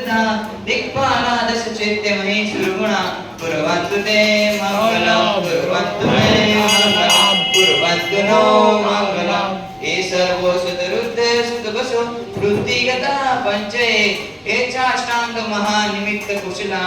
सिद्धा दिक्पालादश चैत्यमयी सुरगुणा कुर्वन्तु ते मङ्गलं कुर्वन्तु मे मङ्गलं कुर्वन्तु नो मङ्गलम् ये सर्वो सुतरुद्ध सुतवसो वृत्तिगता पंचये ये चाष्टांग महानिमित्त कुशला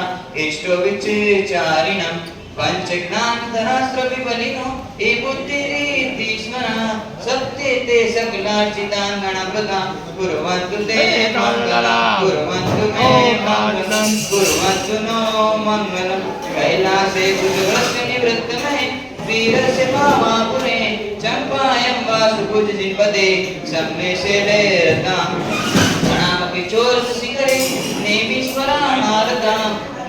इष्टो विचारिणम् पंचज्ञान सहस्र विबलिनो ये बुद्धिरीति स्मरा सत्ये ते सकलार्चितांगणवृता कुर्वन्तु ते मङ्गलं कुर्वन्तु मे मङ्गलं कुर्वन्तु नो मङ्गलं कैलासे भुजवस्य निवृत्तमहे वीरस्य भावापुरे चम्पायं वासुभुज जिन्पदे सम्मेशेले रतां गणामपि चोरशिखरे नेमीश्वराणारतां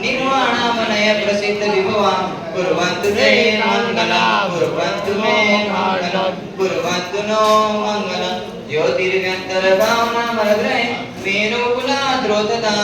निर्वाणामनय प्रसिद्ध विभवां कुर्वन्तु ते मङ्गलं कुर्वन्तु मे मङ्गलं कुर्वन्तु नो मङ्गलं ज्योतिर्व्यन्तरभावनामरग्रहे मेरुकुलाद्रोतता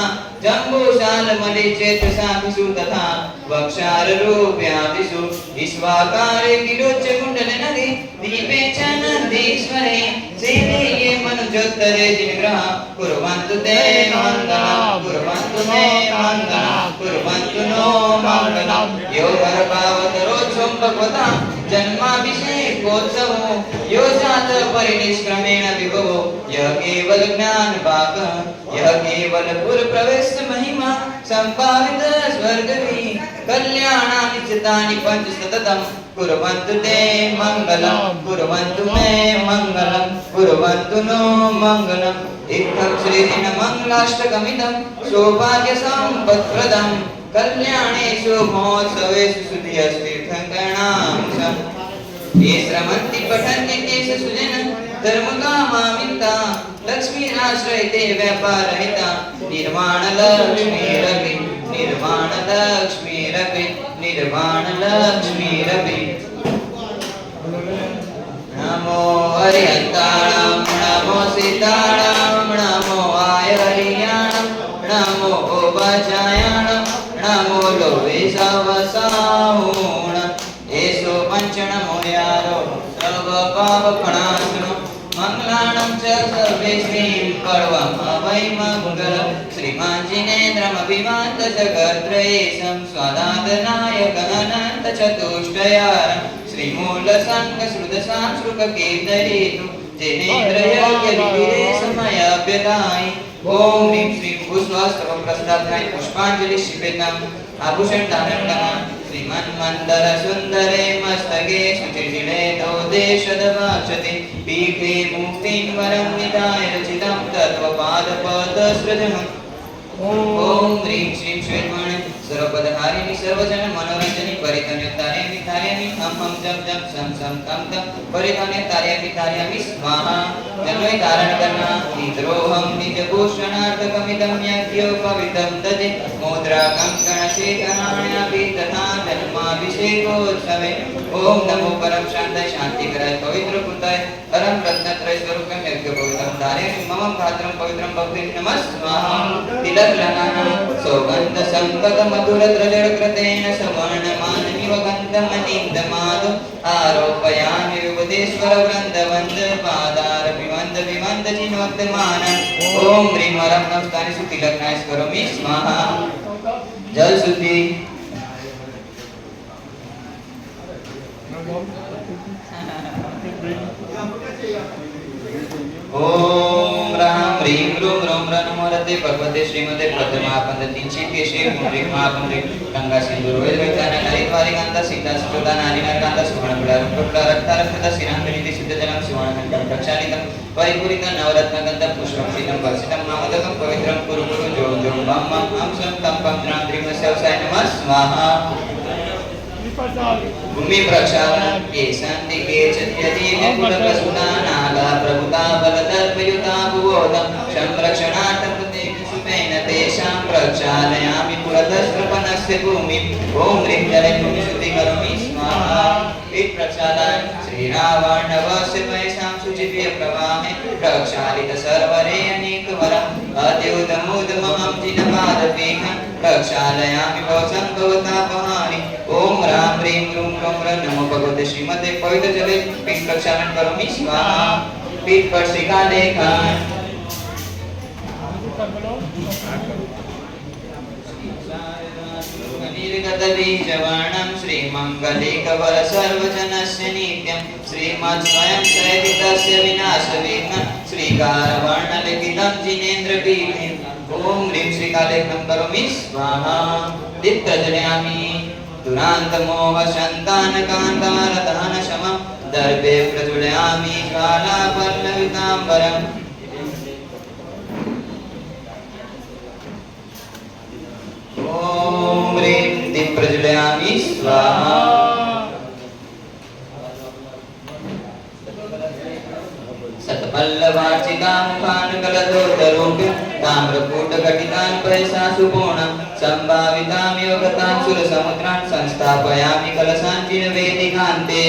जम्बूशालमलिचेतसाभिषु तथा वक्षाररूप्याभिषु विश्वाकारे किलोच्चकुण्डलनगे दीपे च नन्दीश्वरे सेवे ये मनुजोत्तरे जिनग्रह कुर्वन्तु ते मङ्गलं कुर्वन्तु मे मङ्गलं कुर्वन्तु नो मङ्गलं यो गर्भावतरोत्सवं भगवतां जन्माभिषेकोत्सवो यो जात परिनिष्क्रमेण विभवो यः केवल ज्ञान भागः यः केवल पुर प्रवेश महिमा संभावित स्वर्गवी कल्याणानि चितानि पंच सततं कुर्वन्तु ते मङ्गलं कुर्वन्तु मे मङ्गलं कुर्वन्तु नो मङ्गलम् इत्थं श्रीदिन मङ्गलाष्टकमिदं सौभाग्य सम्पत्प्रदं कल्याणेषु महोत्सवेषु सुधियस्तीर्थङ्कराणां ये श्रमन्ति पठन्ति तेषु सुजन धर्मकामामिता लक्ष्मीराश्रयते व्यापारहिता निर्वाणलक्ष्मीरपि निर्वाणलक्ष्मीरपि निर्वाणलक्ष्मीरपि नमो हरिहन्ताणां नमो सीताणां नमो आयर्याणां नमो ओबाचायाणां नमो लोभे सवसाहुणां एषो पञ्चनमो यारो सर्वपापप्रणाशनो मंगलानं च सर्वेश्रीं पर्वं वै मङ्गलं श्रीमाञ्जिनेन्द्रमभिवान्त जगत्त्रयेशं स्वादातनायकनन्तचतुष्टयारं श्रीमूलसङ्गश्रुतसांस्कृतकेतरीतु जिनेन्द्रयज्ञविगिरे समयाभ्यतायि ॐ ह्रीं श्रीं भूस्वास्तवं प्रस्ताभ्यां पुष्पाञ्जलि शिवेतम् आभूषण धारण करना श्रीमन्मन्दर सुन्दरे मस्तके शुचिशिले दोदेशदवाक्षते पीठे मुक्तिं वरं निधाय रचितं तत्त्वपादपदसृजनम् ॐ ह्रीं श्रीं श्वेतमणि सर्वपदहारिणि सर्वजन मनोरञ्जनि परितन्यतारयामि तारयामि हं हं जं जं सं सं तं तं परितन्यतारयामि तारयामि स्वाहा जन्मय धारण करना निद्रोहं निजभूषणार्थकमिदं यज्ञोपवितं ददे मुद्रा कंकणशेखराण्यापि तथा जन्माभिषेकोत्सवे ॐ नमो परम शान्ताय शान्तिकराय पवित्रकृताय परम रत्नत्रय स्वरूपं यज्ञोपवितं धारयामि मम गात्रं पवित्रं भक्तिं नमः स्वाहा तिलक लगाना सौगन्ध संपद मधुर द्रजकृतेन सवर्णमानमिव गन्धमनिन्दमादो आरोपयामि विबुधेश्वर वृन्दवन्द पादारभिवन्द विवन्द चिन्वक्तमान ॐ ह्रीं वरं नमस्कारि सुतिलग्नाय करोमि स्वाहा जल शुद्धि ओम राम ह्रीं रूं रों नमोरते भगवते श्रीमते प्रथमापन्द 300 मुद्रिक महापुंड्रिक गंगा सिंधु रोहित वैताना हरिद्वारी गंगा सीता सुदा नारीना गंगा सुवर्ण गुलारं पुष्पा रक्तारक्त सिरांगनिधि सिद्ध जलं सुवर्णकं प्रक्षालितं परिपूरितं नवरत्न गंध पुष्पं शीतं वर्षितं मामदकं पवित्रं कुरु कुरु जो जो बम बम हम सं तम पम द्रां त्रिमस्यवसाय नमः स्वाहा भूमि प्रक्षालन के संधि के चत्यति कुल प्रसूता नागा प्रभुता बलदर्पयुता भुवोदं संरक्षणार्थं प्रत्येकसुमेन तेषां प्रक्षालयामि पुरतस्त्रपनस्य भूमिं ॐ ह्रीं जले भूमि शुद्धि करोमि स्वाहा इत प्रक्षालन श्रीरावणवस्य पैसां शुचिभ्य प्रवाहे प्रक्षालित सर्वरे अनेकवरम् अद्युदमुदमहं जिनपादपीठं प्रक्षालयामि भवसंभवतापहारि ओम राम ह्रीं रूं रों नमो भगवते श्रीमते पवित्र जले पीठ प्रक्षालन करोमि स्वाहा पीठ पर शिखा लेखन निर्गत बीजवर्णं श्रीमङ्गलिकवर सर्वजनस्य नित्यं श्रीमत् स्वयं सहितस्य विनाशविघ्नं श्रीकारवर्णलिखितं जिनेन्द्रपीठे ओम ह्रीं श्रीकालेख्यं करोमि स्वाहा दीप प्रज्वलयामि दुरान्तमोह शमं दर्भे प्रज्वलयामि ज्वालापल्लविताम्बरम् ओम ह्रीं दीप प्रज्वलयामि स्वाहा सत्पल्लवार्चिकामुखानुकलदोत्तरूपं ताम्रकूटघटितान् पयसासुपूर्णं सम्भावितां योगतां सुरसमुद्रान् संस्थापयामि कलशाञ्चिन वेदिकान्ते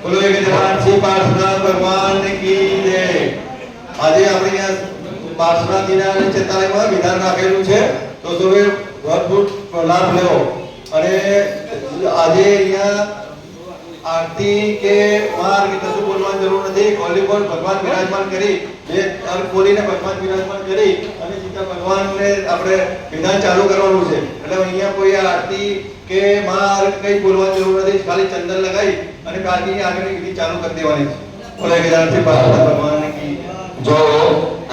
બોલો એક જવાન શ્રી પાર્શ્વનાથ ભગવાન की जय। આજે આપણે અહીંયા પાર્શ્વનાથ જીના ચેતાલયમાં વિધાન રાખેલું છે તો સૌએ ભરપૂર લાભ લેવો અને આજે અહીંયા આરતી કે માર કે કશું બોલવાની જરૂર નથી ઓલી બોલ ભગવાન વિરાજમાન કરી બે અર્થ બોલીને ભગવાન વિરાજમાન કરી અને સીધા ભગવાનને આપણે વિધાન ચાલુ કરવાનું છે એટલે અહીંયા કોઈ આરતી કે માર કઈ બોલવાની જરૂર નથી ખાલી ચંદન લગાવી અને કાકીની આગળની વિધિ ચાલુ કરી દેવાની છે। બોલે વિધાનથી ભગવાન की जो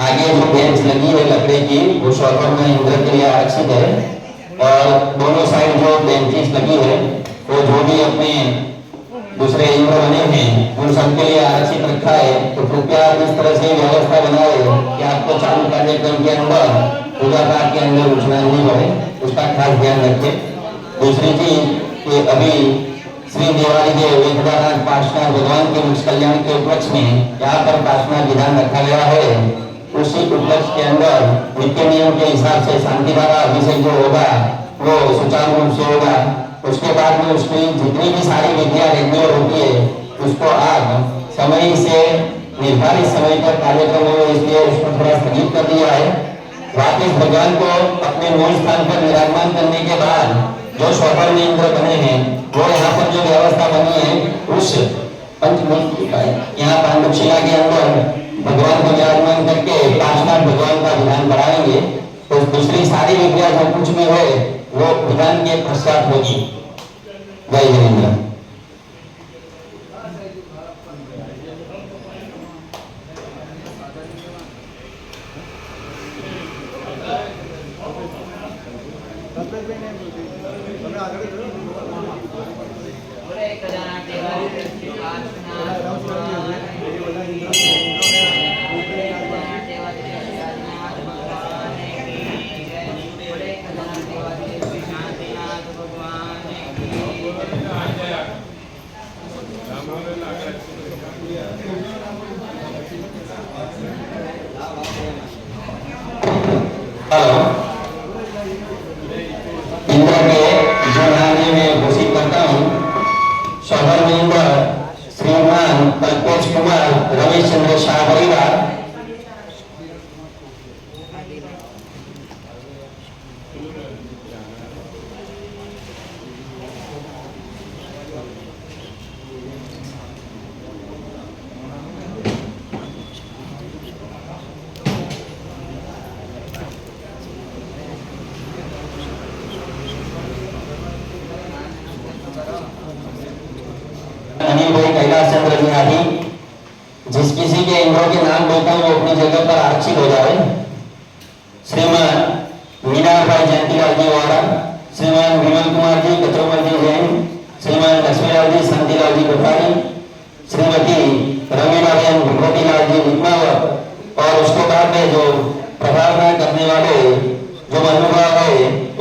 आगे जो बेंच लगी है लकड़ी की वो शॉपर में इंद्र के लिए आरक्षित है और दोनों साइड जो बेंचेस लगी है वो जो भी अपने दूसरे इंद्र बने हैं उन सबके लिए आरक्षित रखा है। तो कृपया इस तरह से व्यवस्था बनाए कि आपको चालू कार्यक्रम के अंदर पूजा पाठ के अंदर उछला नहीं पड़े, उसका खास ध्यान रखें। दूसरी चीज कि अभी श्री देवाली के वेंकटनाथ पार्श्वनाथ भगवान के मुख कल्याण के उपलक्ष्य में यहाँ पर पार्श्वनाथ विधान रखा गया है। उसी उपलक्ष्य के अंदर नित्य नियम के हिसाब से शांति द्वारा अभिषेक जो होगा वो सुचारू रूप से होगा। उसके बाद में उसकी जितनी भी सारी विधियां रेगुलर होती है उसको आप समय से निर्धारित समय पर कार्यक्रम हो इसलिए उसको थोड़ा स्थगित कर दिया है। वापिस भगवान को अपने मूल स्थान पर विराजमान करने के बाद जो शोभन में इंद्र बने हैं वो यहाँ पर जो व्यवस्था बनी है उस पंचमुखी यहाँ पांडुशिला के अंदर भगवान को विराजमान करके पार्श्वनाथ भगवान का विधान बढ़ाएंगे। तो दूसरी सारी विद्या जो कुछ भी है वो विधान के पश्चात होगी। जय जिनेन्द्र। हेलो इंद्र के जो नाम में घोषित करता हूँ शोभन में इंद्र श्रीमान कल्पेश कुमार रमेश चंद्र शाह परिवार अनिल भाई कैलाश चंद्र जी आदि जिस किसी के इंद्रों के नाम बोलता हूँ वो अपनी जगह पर आरक्षित हो जाए। श्रीमान मीना भाई जयंतीलाल जी वाड़ा, श्रीमान विमल कुमार जी कचरोमल जी जैन, श्रीमान लक्ष्मीलाल जी शांतिलाल जी कोठारी, श्रीमती रमीलाबेन भगवतीलाल जी निगमावत और उसके बाद में जो प्रभावना करने वाले जो अनुभाव है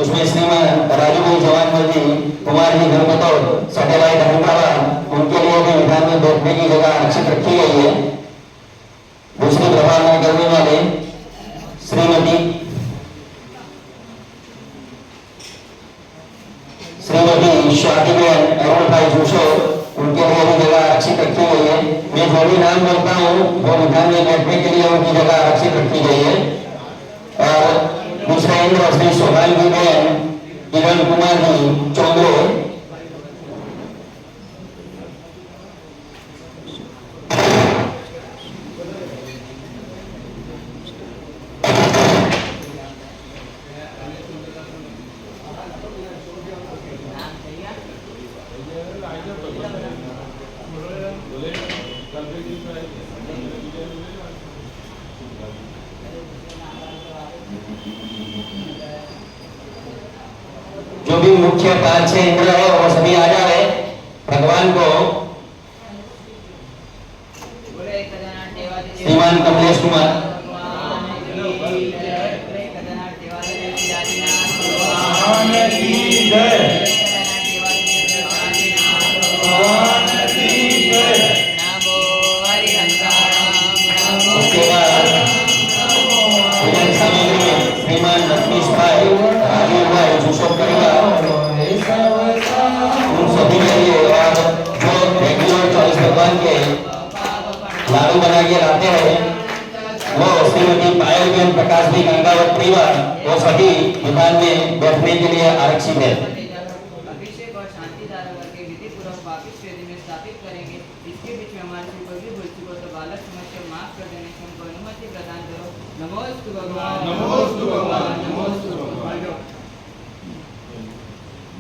उसमें श्रीमान राजू भाई जवान जी कुमार जी धर्मतौर सटेलाइट अहमदाबाद उनके लिए भी विधान में बैठने की जगह आरक्षित रखी गई है। दूसरी प्रभावना करने वाले श्रीमती स्वातिबेन अरुण भाई जोशो उनके लिए भी जगह आरक्षित रखी गई है। मैं जो भी नाम बोलता हूँ वो विधान में बैठने के लिए उनकी जगह आरक्षित रखी गई है। और दूसरे इंद्र श्री सोभांगी बहन किरण कुमार जी चौंद्रे जो भी मुख्य 5-6 इंद्र है वो सभी आ जाए भगवान को। श्रीमान कमलेश कुमार उसके बाद पूजन सामग्री में श्रीमान रत्नेश भाई, राजीव भाई, जुसो परिवार उन सभी के लिए, और जो रेगुलर 24 भगवान के लाडू बना के लाते हैं वो श्रीमती पायल बेन प्रकाश भी गंगावत परिवार, वो सभी विमान में बैठने के लिए आरक्षित है। अभिषेक और शांति धारा करके विधि पूर्वक वापिस वेदी में स्थापित करेंगे। इसके बीच में हमारे से कोई भी भूल को तो बालक समझ कर माफ कर देने की हमको अनुमति प्रदान करो। नमोस्तु भगवान, नमोस्तु भगवान, नमोस्तु भगवान।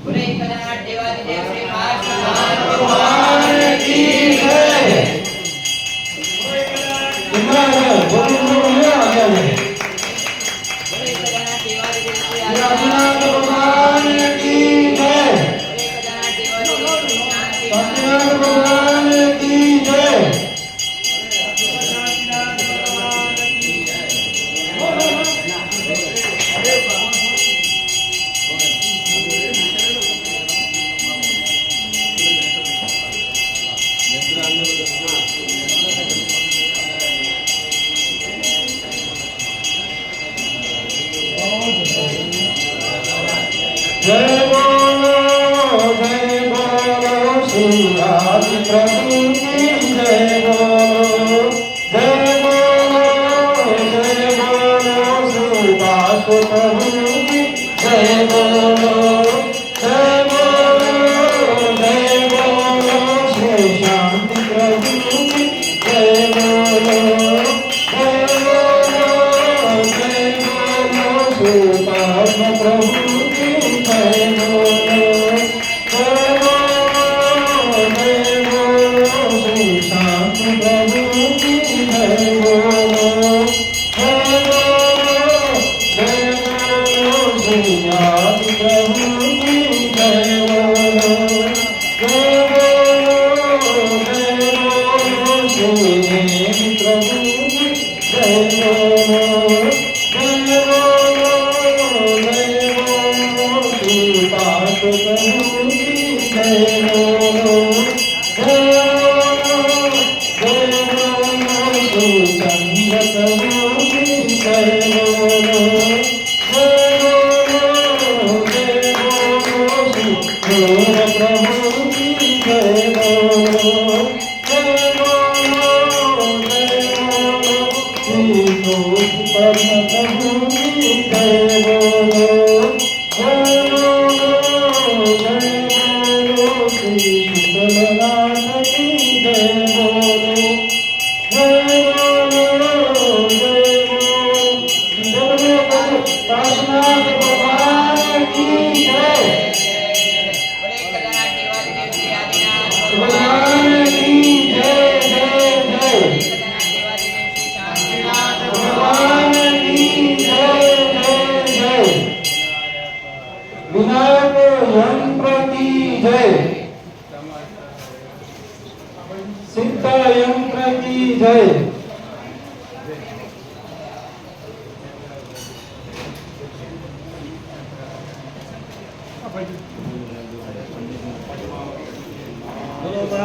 पूरे कल्याण देवादिदेव श्री भगवान की जय।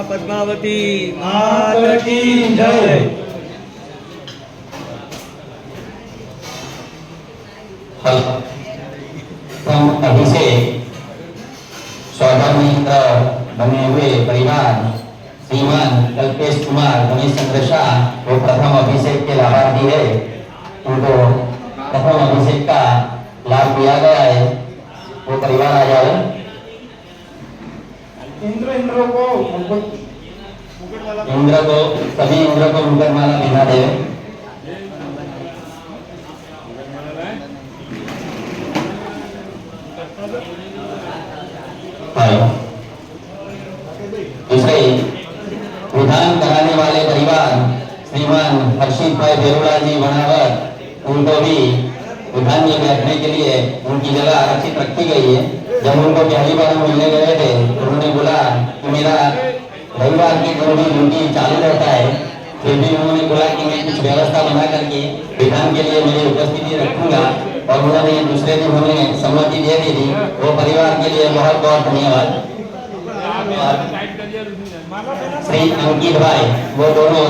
पद्मावती माता की जय। हम अभिषेक सौदामित्र बने हुए परिवार श्रीमान कल्पेश कुमार गणेश चंद्र शाह वो प्रथम अभिषेक के लाभार्थी है, उनको प्रथम अभिषेक का लाभ दिया गया है, वो परिवार आ जाए। इंद्र को सभी इंद्र को मुकुट माला पहना दे। विद्वान हर्षित भाई बेरुलाल जी बनावट उनको भी विधान में बैठने के लिए उनकी जगह आरक्षित रखी गई है। जब उनको पहली बार मिलने गए थे उन्होंने बोला कि मेरा रविवार के दिन भी ड्यूटी चालू रहता है, फिर भी उन्होंने बोला कि मैं कुछ व्यवस्था बना करके विधान के लिए मेरी उपस्थिति रखूंगा और उन्होंने दूसरे दिन हमें सम्मति दे दी थी। वो परिवार के लिए बहुत बहुत धन्यवाद। श्री अंकित भाई वो दोनों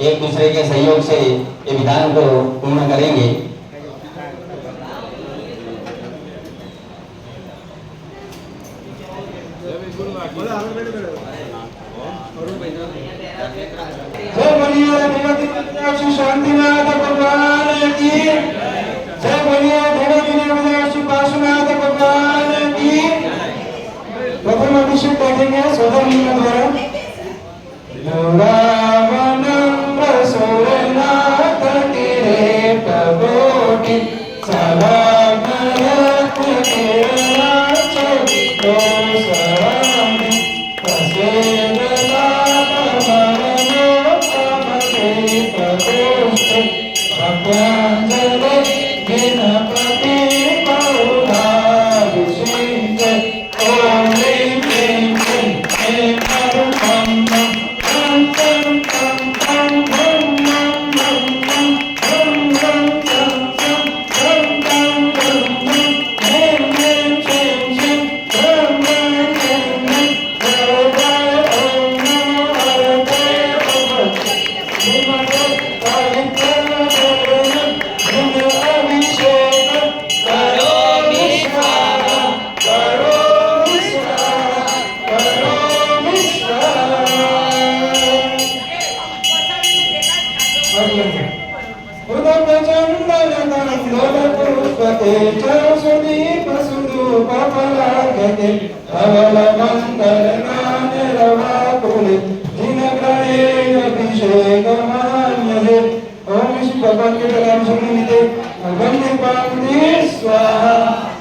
एक दूसरे के सहयोग से ये विधान को पूर्ण करेंगे। जय बोलिए देवती विद्यार्थी शांतिनाथ भगवान की जय। बोलिए देवती विद्यार्थी पार्श्वनाथ भगवान की। प्रथम अभिषेक देखेंगे सोदर लीला द्वारा। रावणं सोरनाथ तेरे प्रभोटी सलामत तेरा चरितो सरामी प्रसेदता मरणो तमते प्रकोष्ठ भक्तांजलि गणपति करुणाभिषेक ओम ह्रीं क्लीं क्लीं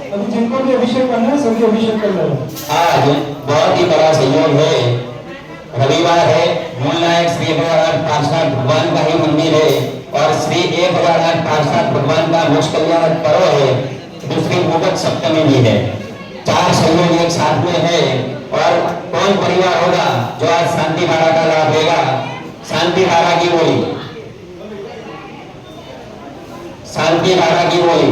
ऐं जिनको भी अभिषेक करना है सभी अभिषेक कर लो। आज बहुत ही बड़ा संयोग है, रविवार है, मूलनायक श्री 1008 पार्षद भगवान का ही मंदिर है और श्री 1008 पार्षद भगवान का मोक्ष कल्याण पर्व है। दूसरी मुकट सप्तमी भी है। चार संयोग एक साथ में है और कौन परिवार होगा जो आज शांति धारा का लाभ लेगा? शांति धारा की बोली, शांति धारा की बोली।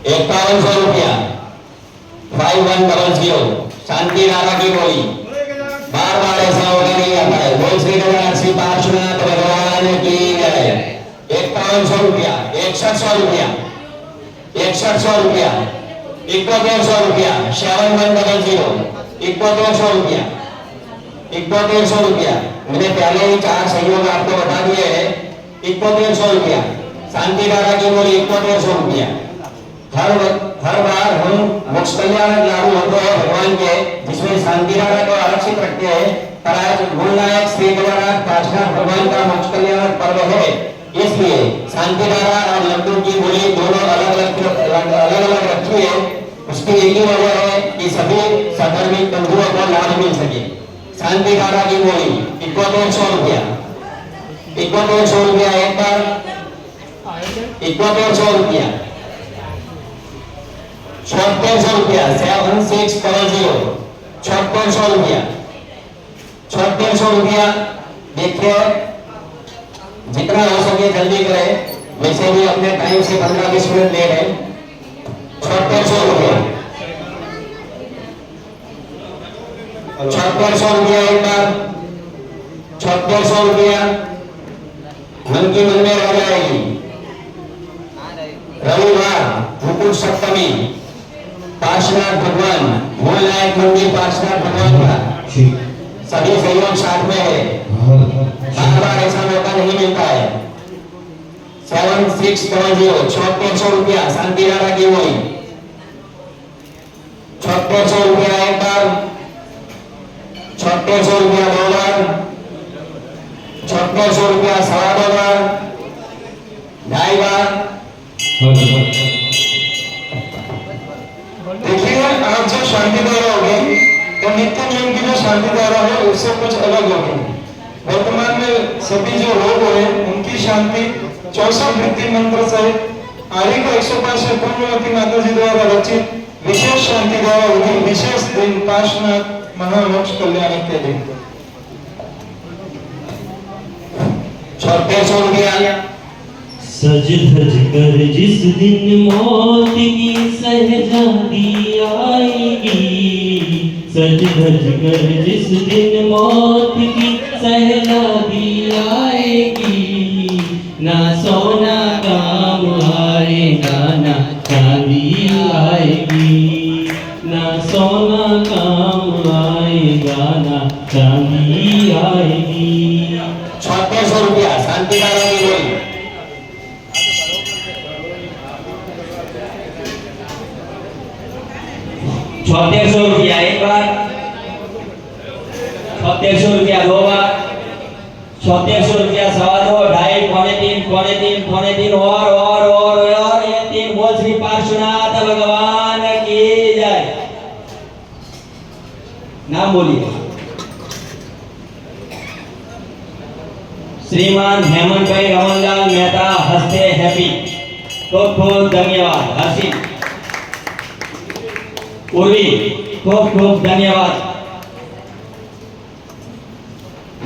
₹5100 5100 शांति धारा की बोली। बार बार ऐसा होगा नहीं आता है। बोल श्री श्री पार्श्वनाथ भगवान की जय। ₹5100 ₹6100 ₹6100 ₹7100 7100 ₹7100 ₹7100। मैंने पहले ही चार सहयोग आपको बता दिए हैं। ₹7100 शांति धारा की बोली। ₹7100 हर बार हम मोक्ष कल्याण लागू होते हैं भगवान के, जिसमें शांति धारा को आरक्षित रखते हैं। पर आज मूलनायक श्री 1008 पार्षद भगवान का मोक्ष कल्याण पर्व है, इसलिए शांति धारा और लड्डू की बोली दोनों अलग अलग रखी है। उसकी एक ही वजह है कि सभी सधर्मी बंधुओं को लाभ मिल सके। शांति धारा की बोली ₹7100 ₹7100 एक बार ₹7100 ₹7600 7600 ₹7600 देखिए जितना हो सके जल्दी करें। वैसे भी अपने टाइम से 15-20 मिनट लेट है। ₹7600 ₹7600 एक बार ₹7600 मन की मन में रह जाएगी। रविवार मुकुट सप्तमी पार्श्वनाथ भगवान मूलनायक मंदिर पार्श्वनाथ भगवान का सभी सहयोग साथ में है। बार बार ऐसा मौका नहीं मिलता है। 7600 ₹7600 शांति धारा की बोली। ₹7600 एक बार ₹7600 दो बार ₹7600 सवा दो बार ढाई बार। देखिए शांति धारा होगी तो नित्य नियम की जो शांति धारा है उससे कुछ अलग होगी। वर्तमान में सभी जो लोग हैं उनकी शांति 64 वृत्ति मंत्र सहित आर्य को 105 पूर्णवती माता जी द्वारा रचित विशेष शांति धारा होगी। विशेष दिन पार्श्वनाथ महामोक्ष कल्याण के दिन 4600 रुपया। सज धज कर जिस दिन मौत की सहजादी आएगी, सज धज कर जिस दिन मौत की सहजादी आएगी, ना सोना काम आएगा ना चांदी आएगी, ना सोना काम आएगा ना चांदी आएगी। 4600 रुपया शांति धारा की बोली। 7600 रुपया एक बार, 7600 रुपया दो बार, 7600 रुपया सवा दो, ढाई, पौने तीन और ये तीन। बोल श्री पार्श्वनाथ भगवान की जय। नाम बोलिए। श्रीमान हेमंत भाई रमनलाल मेहता हंसते हैप्पी, खूब खूब धन्यवाद। हर्षित उर्वी खूब खूब धन्यवाद।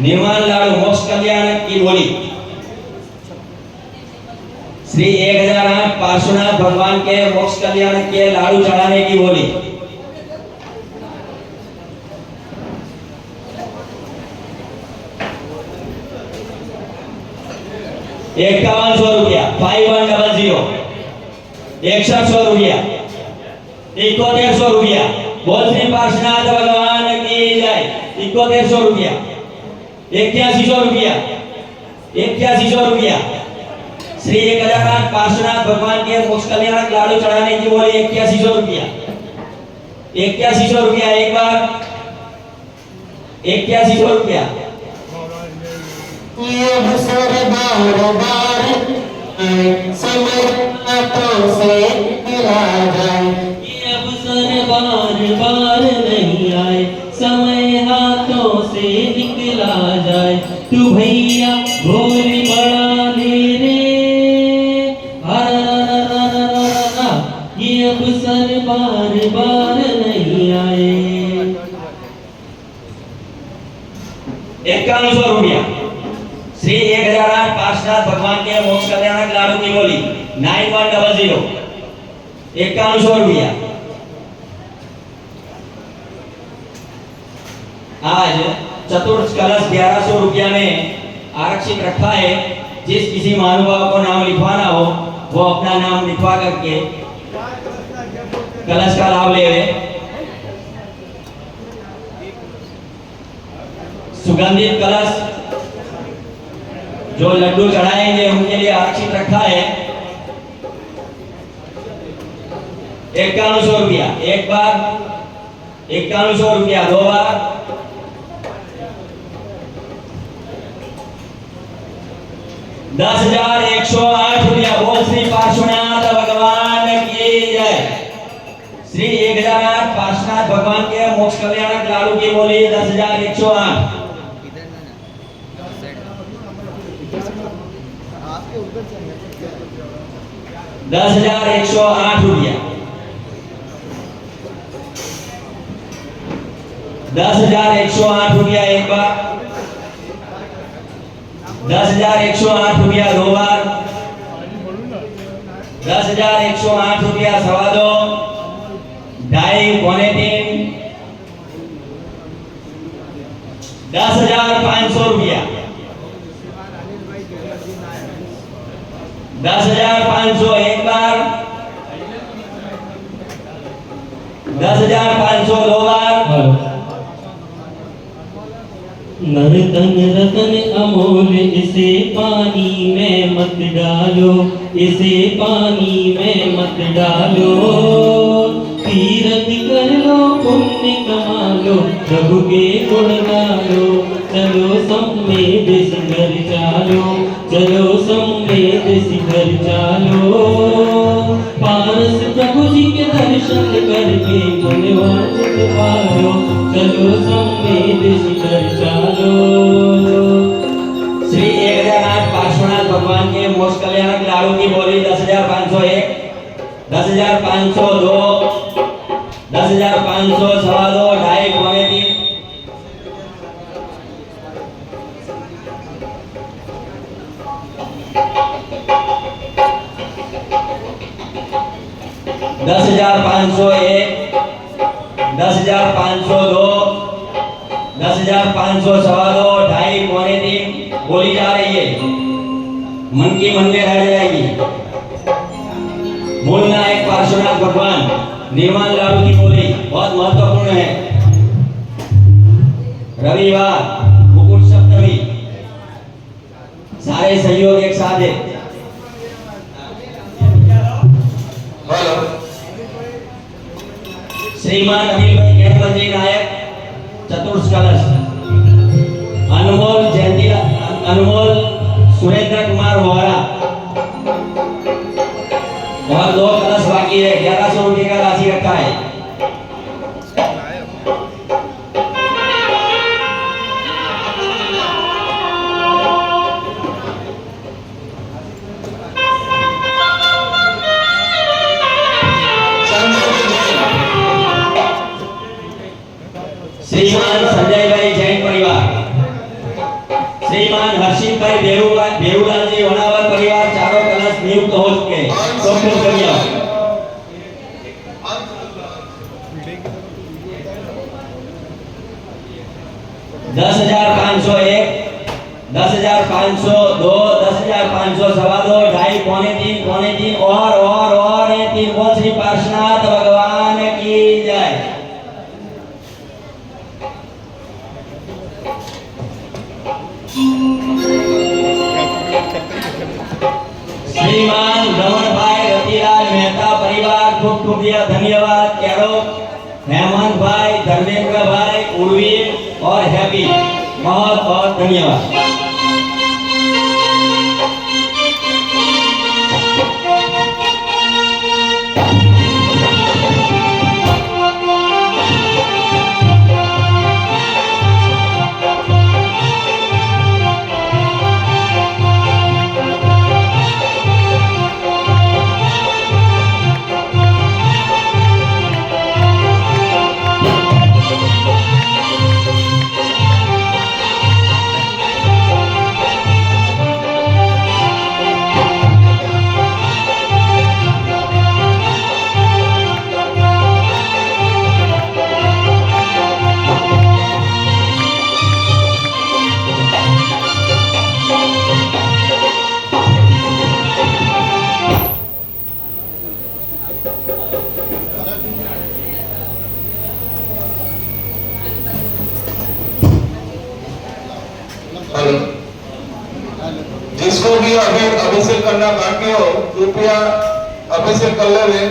निर्माण लाडू मोक्ष कल्याण की बोली। श्री 1008 पार्श्वनाथ भगवान के मोक्ष कल्याण के लाडू चढ़ाने की बोली। ₹5100 5100 6100 रुपया 7100 रुपया। बोल श्री पार्श्वनाथ भगवान की जय। 7100 रुपया 8100 रुपया 8100 रुपया। श्री 1008 पार्श्वनाथ भगवान के मोक्ष कल्याण लाडू चढ़ाने की बोली। 8100 रुपया 8100 रुपया एक बार 8100 रुपया। ये अवसर बार बार समय हाथों से मिला जाए, ये अवसर बार बार नहीं आए, समय हाथों से निकला जाए। तू भैया भोली बड़ा ले रे, ये अवसर बार बार नहीं आए। 5100 रुपया श्री 1008 पार्श्वनाथ भगवान के मोक्ष कल्याण लाडू की बोली। 9100 5100 रुपया। आज चतुर्थ कलश 1100 रुपया में आरक्षित रखा है। जिस किसी महानुभाव को नाम लिखवाना हो वो अपना नाम लिखवा करके कलश का लाभ ले। सुगंधित कलश जो लड्डू चढ़ाएंगे उनके लिए आरक्षित रखा है। 5100 रुपया एक बार 5100 रुपया दो बार 10,108 रुपया। बोल श्री पार्श्वनाथ भगवान की जय। श्री 1008 पार्श्वनाथ भगवान के मोक्ष कल्याण लाडू की बोली। 10,108 10,108 रुपया 10,108 रुपया एक बार 10,108 रुपया दो बार 10,108 रुपया सवा दो, ढाई, पौने तीन 10,500 रुपया 10,500 एक बार 10,500 दो बार। नर तन रतन अमोल इसे पानी में मत डालो, इसे पानी में मत डालो। तीरथ कर लो पुण्य कमा लो, प्रभु के गुण गालो। चलो समेत शिखर चालो, चलो समेत शिखर चालो। पारस प्रभु जी के दर्शन करके मन वांछित पायो, चलो संवेद शिखर चालो। श्री 1008 पार्श्वनाथ भगवान के मोक्ष कल्याणक लाड़ू की बोली 10,501, 10,502, 10,500, 2.25, 2.5, पौने 3। 10,501, 10,502, 10,500, 2.25, 2.5, पौने 3 बोली जा रही है। मन की मन में रह जाएगी। मूल नायक पार्श्वनाथ भगवान निर्माण लाड़ू की बोली बहुत महत्वपूर्ण है। रविवार मुकुट सप्तमी, सारे सहयोग एक साथ है। हेलो श्रीमान अनिल भाई ज्ञानवंजी नायक चतुर्थ कलश, अनमोल जयंती, अनमोल सुरेंद्र कुमार वोहरा और 2 कलश बाकी है। 1100 रुपये का राशि रखा है। श्रीमान संजय भाई जैन परिवार, श्रीमान हर्षित भाई बेरूलाल जी होनावर परिवार, चारों कलश नियुक्त हो चुके हैं। तो खूब धन्यवाद। 10,501, 10,502, 10,500, 2.25, 2.5, पौने 3, पौने 3 और ये 3 बोल श्री पार्श्वनाथ भगवान की जय। श्रीमान रमण भाई रतिलाल मेहता परिवार खूब खूब धन्यवाद। कैरो हेमंत भाई, धर्मेंद्र भाई, उर्वी और हैप्पी बहुत बहुत धन्यवाद। हेलो जिसको भी अभी अभिषेक करना बाकी हो कृपया अभिषेक कर ले।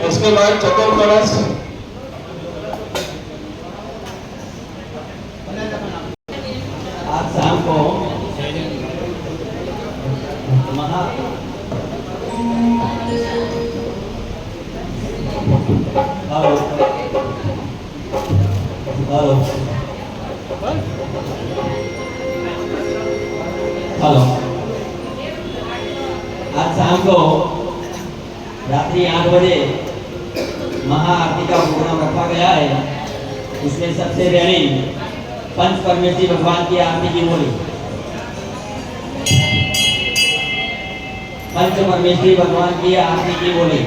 उसके बाद चतुर्थ कलश आज शाम को महा हेलो हेलो हेलो आज शाम को रात्रि 8 बजे महाआरती का प्रोग्राम रखा गया है। इसमें सबसे पहले पंच परमेश्वरी भगवान की आरती की बोली। पंच परमेश्वरी भगवान की आरती की बोली।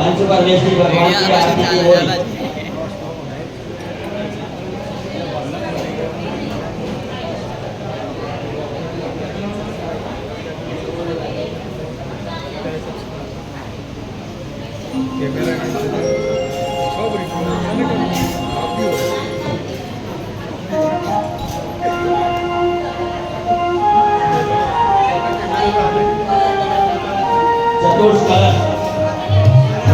पंच परमेश्वरी भगवान की आरती की बोली। कैमरा पुरस्कार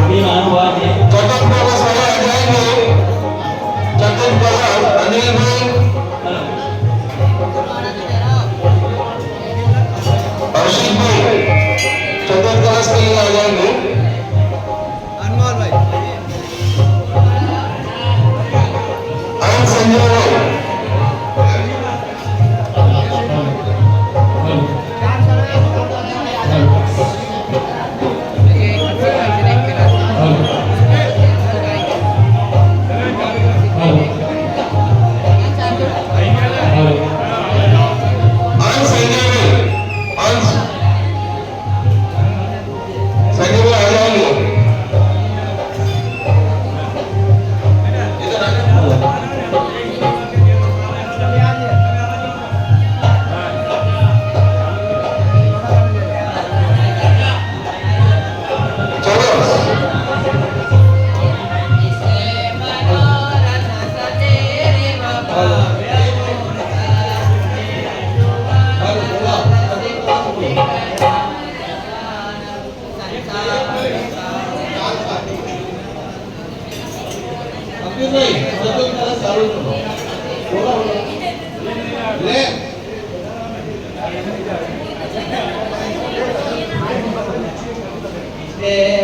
भी महानुभाव है। चतुर्थ कलश वाले आ जाएंगे। चतुर्थ कलश अनिल भाई, अर्शित भाई चतुर्थ कलश के लिए आ जाएंगे। संजय भाई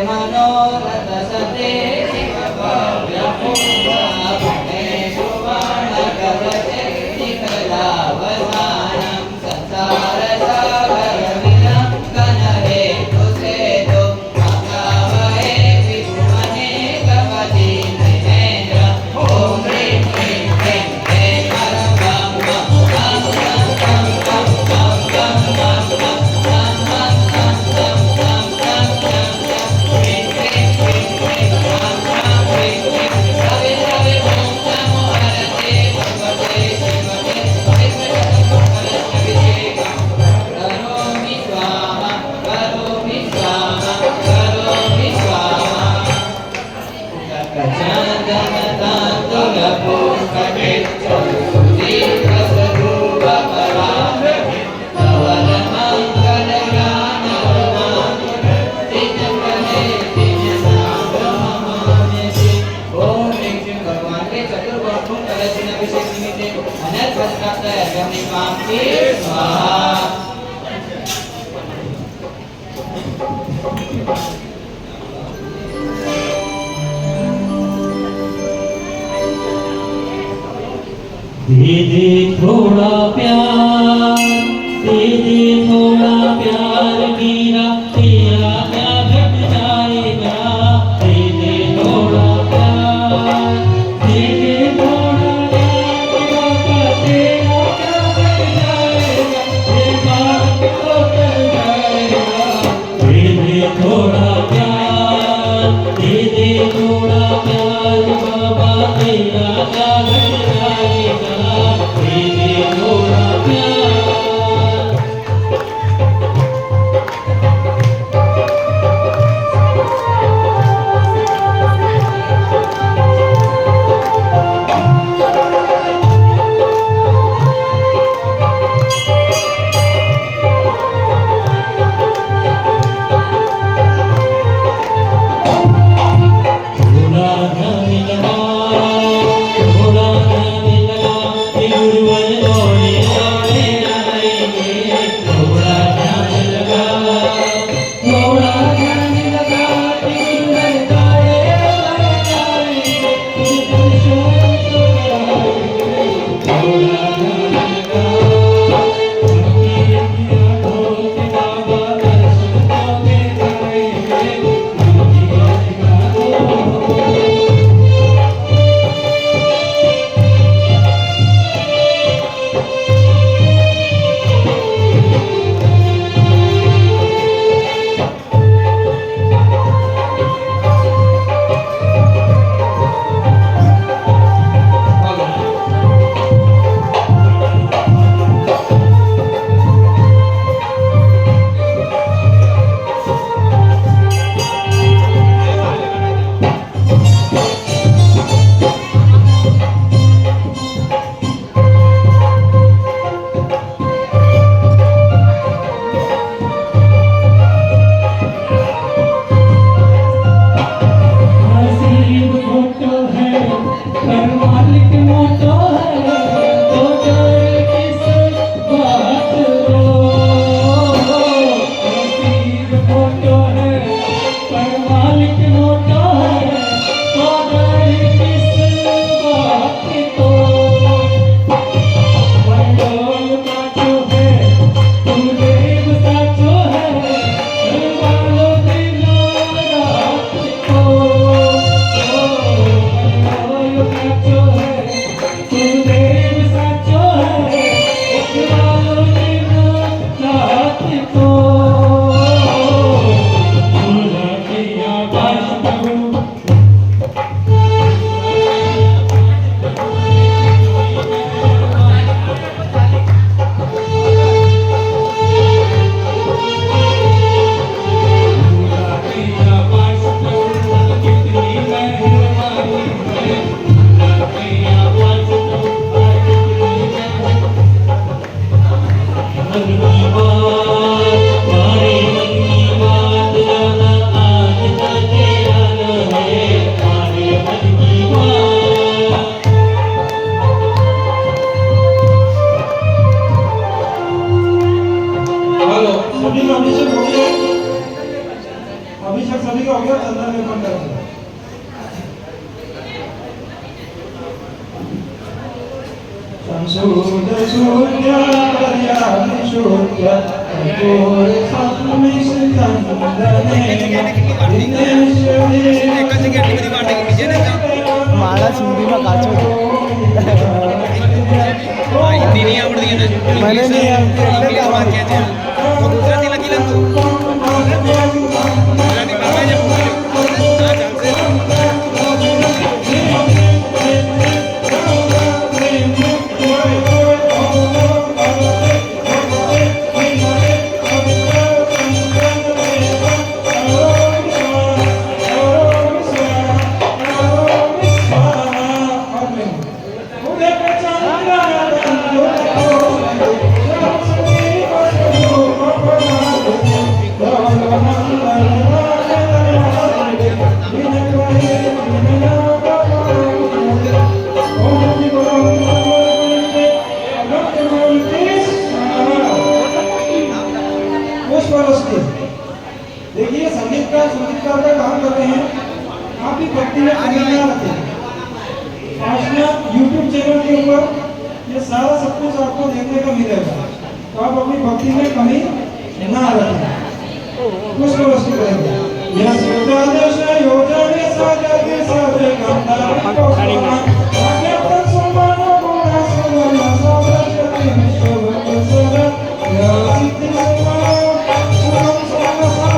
मनोरथ सते भव्य सुवर्ण कवचे निकलावसानं संसार सागर विलंघन हेतु सेतु अगावहे विभुमने कवची महेन्द्र ओम ह्रीं क्लीं क्लीं क्लीं परं बं बं बं बं बं बं बं बं बं दे दे थोड़ा प्यार, दे दे थोड़ा प्यार मेरा, तेरा क्या घट जाएगा। दे दे थोड़ा प्यार, दे दे थोड़ा प्यार, तेरा क्या घट जाएगा। बेकार तो चल जाएगा। दे दे थोड़ा प्यार, दे दे थोड़ा प्यार बाबा, तेरा क्या घट जाएगा। दे दे थोड़ा प्यार। शुद्ध शुद्ध हरियाणि शुद्ध कर्पूर संमिश्रितंदने મારા હિન્દીમાં કાચો છે હિન્દી નહીં આવડતી એને મને નહીં આવડતી એટલે ઇંગ્લિશ વાક્ય છે તો ગુજરાતી લખી લે તું ગુજરાતી ભાષા છે હા ચાલશે देखिए संगीतकार का काम कर रहे हैं, आप भी भक्ति में कमी ना रखें। आज ना YouTube चैनल के ऊपर ये सारा सब कुछ आपको देखने को मिलेगा, तो आप अपनी भक्ति में कमी ना रखें। कुछ को वस्तु करेंगे यह सुदादेश योजने साजने साजे गंधारी को समा आगे तक समानो गुणा सुना साजते विश्व सदा यह सिद्धि समानो सुरम समसा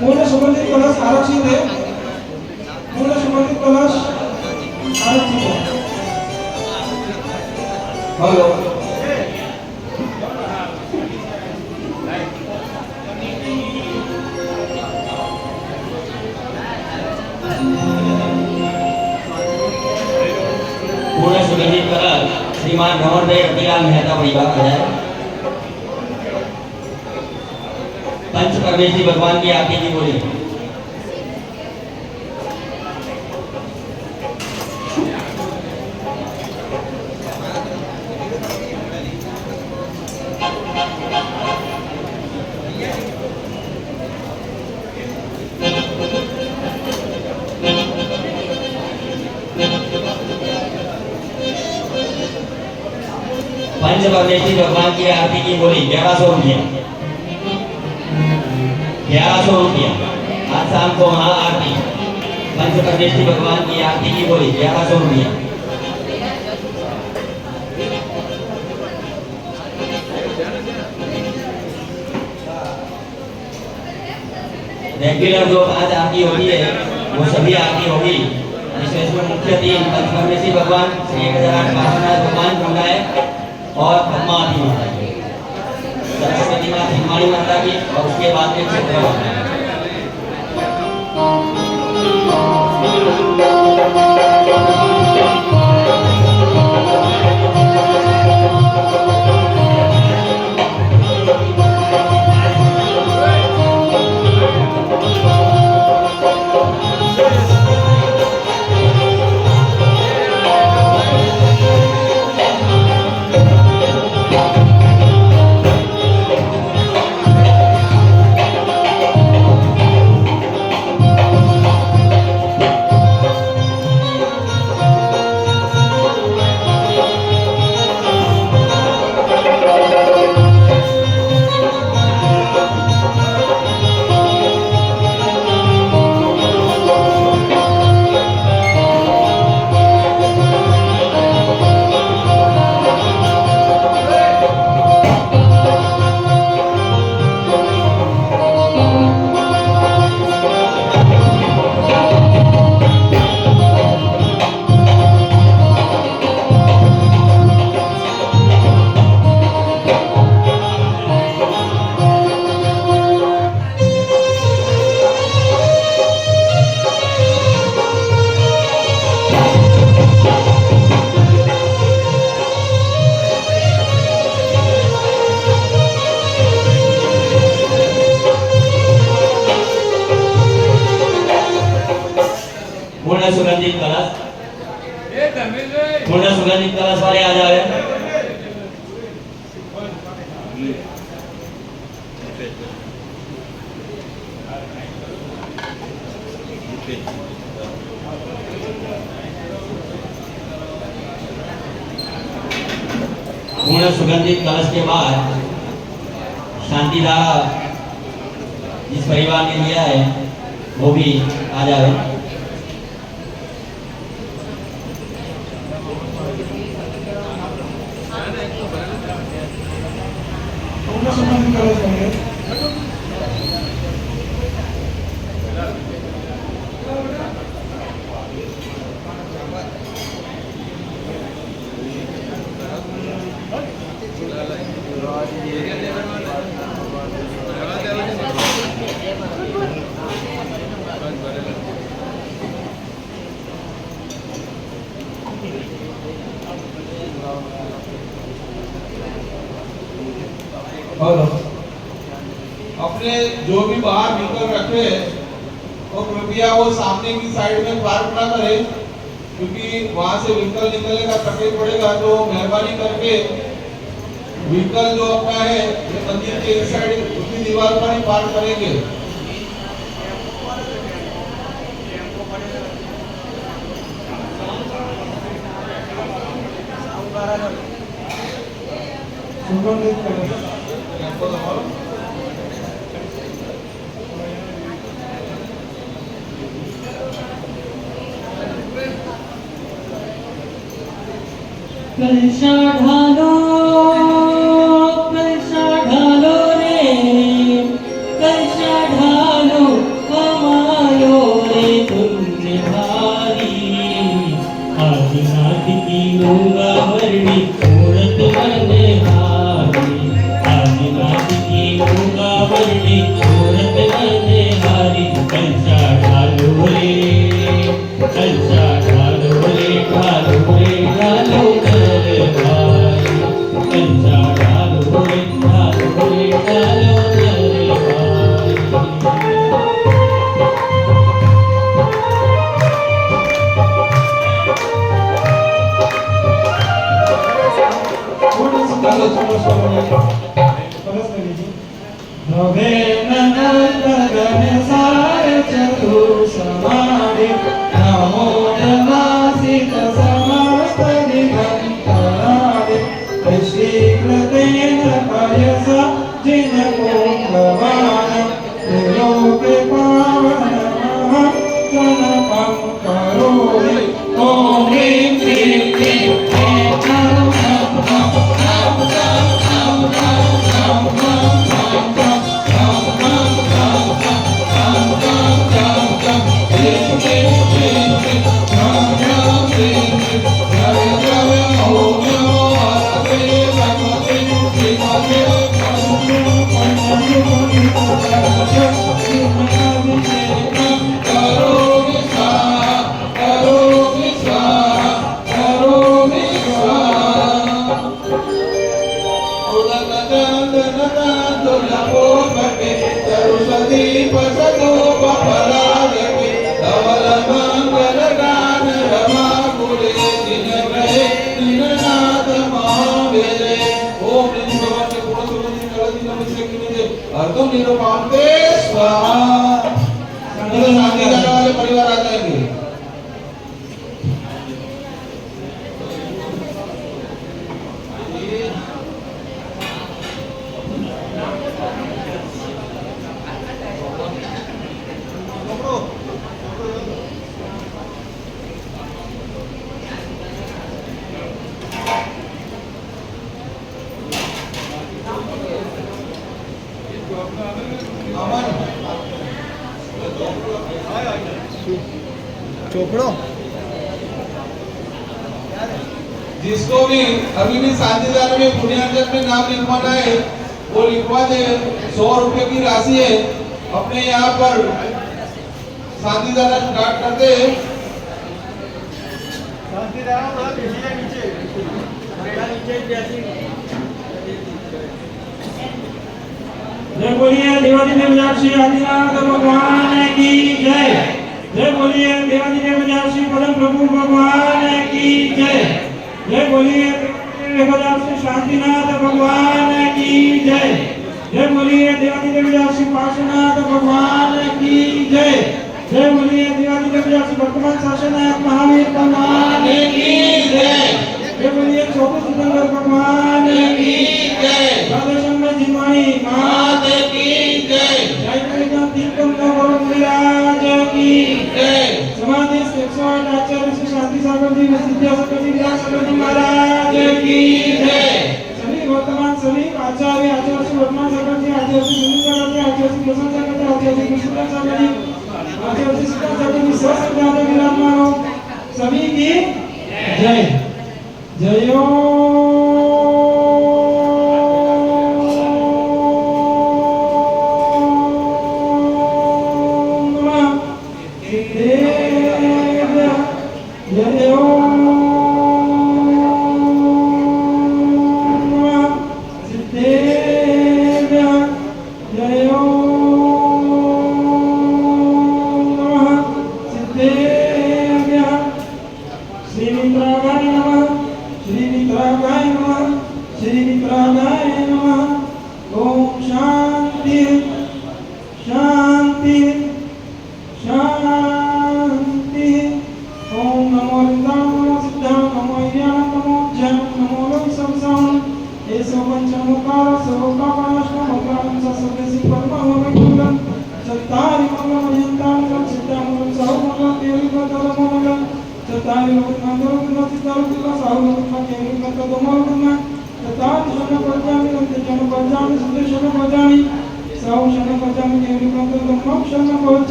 पूर्ण सुगंधित कलश आरक्षित है, पूर्ण सुगंधित कलश आरक्षित है। हेलो पूर्ण सुगंधित कलश श्रीमान भ्रमण भाई रतिलाल मेहता परिवार का है। पंच परमेश्वरी भगवान की आरती की बोली। पंच परमेश्वरी भगवान की आरती की बोली 1100 रुपया। 1100 रुपया आज शाम को महाआरती पंच परमेश्वरी भगवान की आरती की बोली 1100 रुपया। रेगुलर जो आज आरती होती है वो सभी आरती होगी, इसमें मुख्य 3 पंच परमेश्वरी भगवान, श्री 1008 पार्श्वनाथ भगवान मंगाए और ब्रह्मा आदि माता की, सरस्वती माता हिमालय माता की, और उसके बाद में क्षेत्र माता की। पूर्ण सुगंधित कलश पूर्ण सुगंधित कलश वाले आ जावे। पूर्ण सुगंधित कलश के बाद शांति धारा जिस परिवार ने लिया है वो भी आ जावे। पूर्ण सुगंधित कलश होंगे। और अपने जो भी बाहर व्हीकल रखे तो कृपया वो सामने की साइड में पार्क ना करें, क्योंकि वहां से व्हीकल निकलने का तकलीफ पड़ेगा। तो मेहरबानी करके व्हीकल जो अपना है ये मंदिर के इस साइड उसकी दीवार पर ही पार्क करेंगे। सुगंधित कलश कलशा ढालो रे, कलशा ढालो हमारो रे पुण्य भारी। आदिनाथ की गंगा वर्णी मूरत मनहारी, आदिनाथ की गंगा वर्णी मूरत मनहारी। कलशा ढालो रे, कलशा ढालो रे, ढालो रे ढालो नर भाई। कलशा ढालो रे, ढालो रे ढालो नर भाई। पूर्ण सुगंधित कलश होंगे। कलश ले लीजिए। नभे नंदन गगन सार चतु समाधि, नमो नमासित समस्त दिगंतरादि। ऋषिकृतेन पयसा जिनको प्रवाण, त्रिलोक पावनमः जनकं करोमि। ॐ ह्रीं श्रीं क्लीं ऐं नमः वाले परिवार आ जाएंगे। चोपड़ो जिसको भी अभी भी साझेदार में बुनियाद में नाम लिखवाना है वो लिखवा दे। 100 रुपए की राशि है, अपने यहाँ पर साझेदार स्टार्ट कर दे। जय बोलिए देवादी देवदास श्री आदिनाथ भगवान की जय। जय बोलिए देवादी देवदास प्रभु भगवान की जय। जय बोलिए श्री शांतिनाथ भगवान की जय। जय बोलिए देवाधिदेव श्री पार्श्वनाथ भगवान की जय। जय बोलिए देवाधिदेव श्री वर्तमान शासनायक महावीर भगवान की जय। जय बोलिए छोटे सिकंदर भगवान की जय। राधेश्याम जिनवाणी मात की जय। जय कृष्ण दीपम महाराज की जय। समाधि 108 आचार्य श्री शांति सागर जी विद्यासागर जी व्यासागर जी महाराज की जय। सभी वर्तमान सभी आचार्य श्री वर्तमान सागर जी, आचार्य श्री सुनील सागर जी, आचार्य श्री प्रसन्न सागर जी, आचार्य श्री कृष्ण सागर जी, आचार्य श्री सीता सागर जी सहस्त्र विराजमान हो सभी की जय। जयो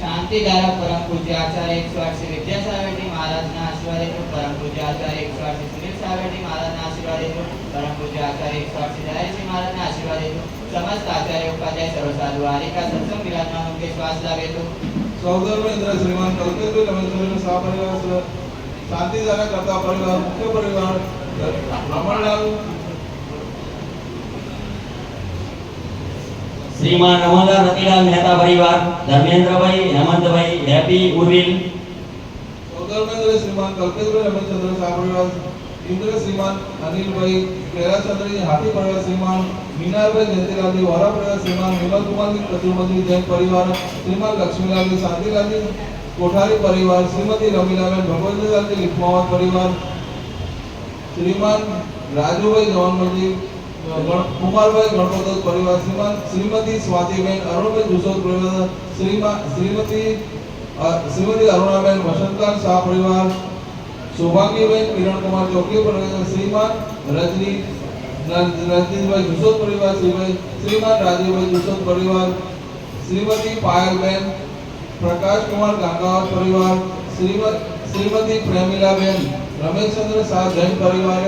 शांतिधारक परम पूज्य आचार्य 108 श्री विद्यासागर जी महाराज ना आशीर्वाद हेतु परम पूज्य आचार्य 108 श्री सुनील सागर जी महाराज ना आशीर्वाद हेतु परम पूज्य आचार्य 108 श्री दयाल जी महाराज ना आशीर्वाद हेतु समस्त आचार्य उपाध्याय सर्व साधु आरिका सत्संग विराजमान उनके श्वास लाभ हेतु सौधर्मेंद्र श्रीमान कल्पेन्द्र रमेंद्र सापरिवार शांतिधारक करता परिवार मुख्य परिवार रमणलाल श्रीमान रमणलाल रतिलाल मेहता परिवार धर्मेंद्र भाई, हेमंत भाई, हैप्पी उर्विल। सौधर्मेंद्र श्रीमान कल्पेन्द्र रमेंद्र सापरिवार इंद्र श्रीमान अनिल भाई, कैलाश चंद्र जी हाथी परिवार श्रीमान मीनार भाई जयंतीलाल जी वोरा परिवार श्रीमान विमल कुमार जी कचुमती जैन परिवार श्रीमान लक्ष्मीलाल जी शांतिलाल जी कोठारी परिवार श्रीमती रमीलाल भगवतीलाल जी लिखमावत परिवार श्रीमान राजू भाई जवानमल जी कुमार भाई गणपत परिवार श्रीमान श्रीमती स्वातिबेन अरुणबेन जुसोद परिवार श्रीमती अरुणाबेन वसंतलाल शाह परिवार सौभाग्यबेन किरण कुमार चौकी परिवार श्रीमान रजनीश भाई जुसोद परिवार श्रीमान राजीव भाई जुसोद परिवार श्रीमती पायलबेन प्रकाश कुमार गांगावत परिवार श्रीमती प्रेमिलाबेन रमेश चंद्र शाह जैन परिवार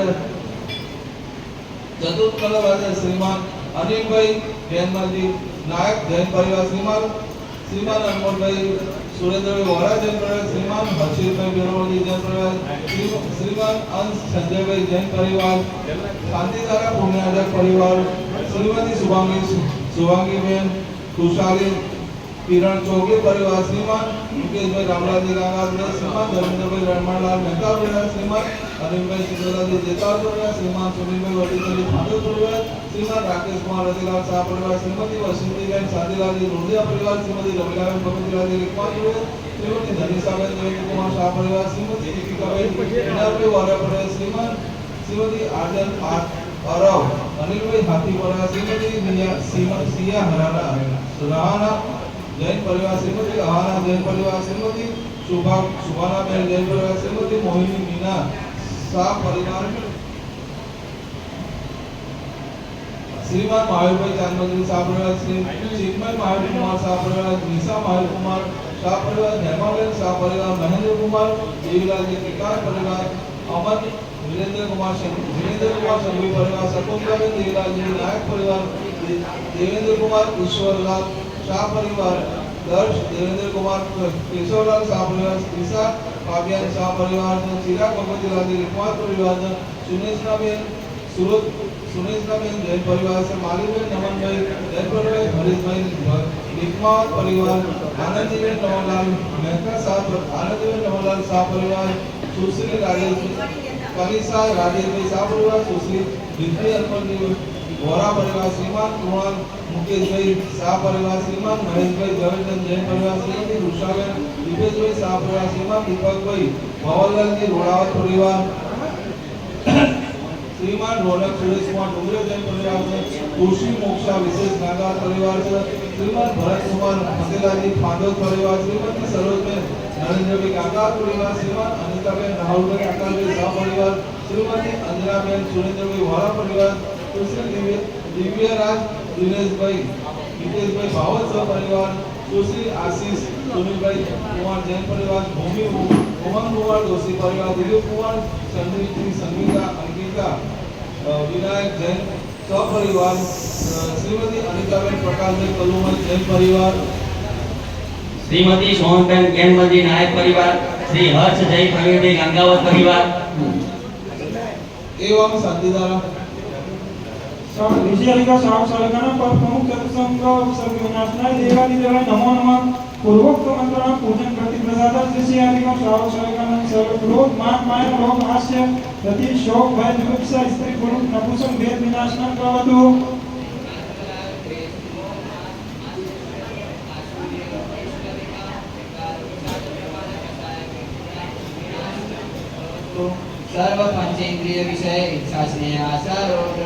चतुर्थ कलावाद श्रीमान अनिल भाई जैनमल जी नायक जैन परिवार श्रीमान अनमोल भाई सुरेंद्र भाई वोरा जैन परिवार श्रीमान हर्षित भाई बेरोल जी जैन परिवार श्रीमान अंश संजय भाई जैन परिवार शांतिधारा पुण्यादक परिवार श्रीमती शुभांगी बेन खुशाली किरण चौकी परिवार श्रीमान मुकेश भाई रामलाल जी गांगा श्रीमान धर्मेंद्र भाई रमणलाल मेहता परिवार श्रीमान अनिल भाई सिद्धलाल जी जेताल परिवार श्रीमान सुनील भाई वटीचंद जी फादर परिवार श्रीमान राकेश कुमार रतिलाल शाह परिवार श्रीमती वसंती बेन शांतिलाल जी रोडिया परिवार श्रीमती रमीलाल भगवतीलाल जी लिखमान परिवार श्रीमती धनीसाबेन जयंत कुमार शाह परिवार श्रीमती दीपिकाबेन मीनार भाई वोरा परिवार श्रीमती आर्जन अरव अनिल भाई हाथी परिवार श्रीमती सिया हराना जैन परिवार श्रीमती आहाना जैन परिवार श्रीमती सुभाना बेन जैन परिवार श्रीमती मोहिनी मीना शाह परिवार श्रीमान महावीर भाई चांदमंदिर शाह परिवार, श्री चिन्मय महावीर कुमार शाह परिवार, निशा महावीर कुमार शाह परिवार, हेमालय शाह परिवार, महेंद्र कुमार देवीलाल जी किकार परिवार, अमन वीरेंद्र कुमार संघवी परिवार, शकुंतला देवीलाल जी नायक परिवार, देवेंद्र कुमार ईश्वरलाल शाह परिवार, दर्श देवेंद्र कुमार केशवलाल शाह परिवार, ईशा पाबियान शाह परिवार, चिराग भगवतीलाल जी कुमार परिवार, सुनेशनाबेन जैन परिवार से मालिकबेन नमन भाई जैन परिवार, हरीश भाई लिखमावत परिवार, आनंदीबेन नमनलाल मेहता साहब, आनंदीबेन नमनलाल शाह परिवार, सुश्री राजेश कनिषा राजेश भाई शाह परिवार, सुश्री विद्या अर्पण जी वोरा परिवार, श्रीमान कुमार मुकेश भाई शाह परिवार, श्रीमान महेश भाई जवेदन जैन परिवार, श्रीमती रुषाबेन दीपेश भाई शाह परिवार, श्रीमान दीपक भाई भवनलाल जी रोड़ावत परिवार, श्रीमान रौनक सुरेश कुमार डुंगरे जैन परिवार से, तुलसी मोक्षा विशेष नागार परिवार से, श्रीमान भरत कुमार मंगेला जी पांडव परिवार, श्रीमती सरोजबेन नरेंद्र भाई काका परिवार, श्रीमान अनिताबेन राहुल भाई काका भाई शाह परिवार, श्रीमती अंजनाबेन सुरेंद्र भाई वोरा परिवार, सुश्री दिव्यराज दिनेश भाई हितेश भाई भावत शाह परिवार, सुश्री आशीष सुनील भाई कुमार जैन परिवार, भूमि उमंग कुमार जोशी परिवार, दिलीप कुमार संदीप संगीता अंकिता विनायक जैन सपरिवार, श्रीमती अनिताबेन प्रकाश भाई कलुमल जैन परिवार, श्रीमती सोहनबेन ज्ञानमंदी नायक परिवार, श्री हर्ष जय प्रवीण गंगावत परिवार एवं शांतिधारा विजयालिका शाह शालिकाना पर प्रमुख चतुसंग सर्व विनाशनाय देवादिदेवाय नमो नमः। पूर्वोक्त मंत्रणा पूजन प्रति प्रसाद विजयालिका शाह शालिकाना सर्व क्रोध मान माया लोभ हास्य प्रति शोक भय जुगुप्सा स्त्री पुरुष नपुंसक भेद विनाशनं भवतु। सर्व पंचेंद्रिय विषय इच्छा स्नेह आशा रोग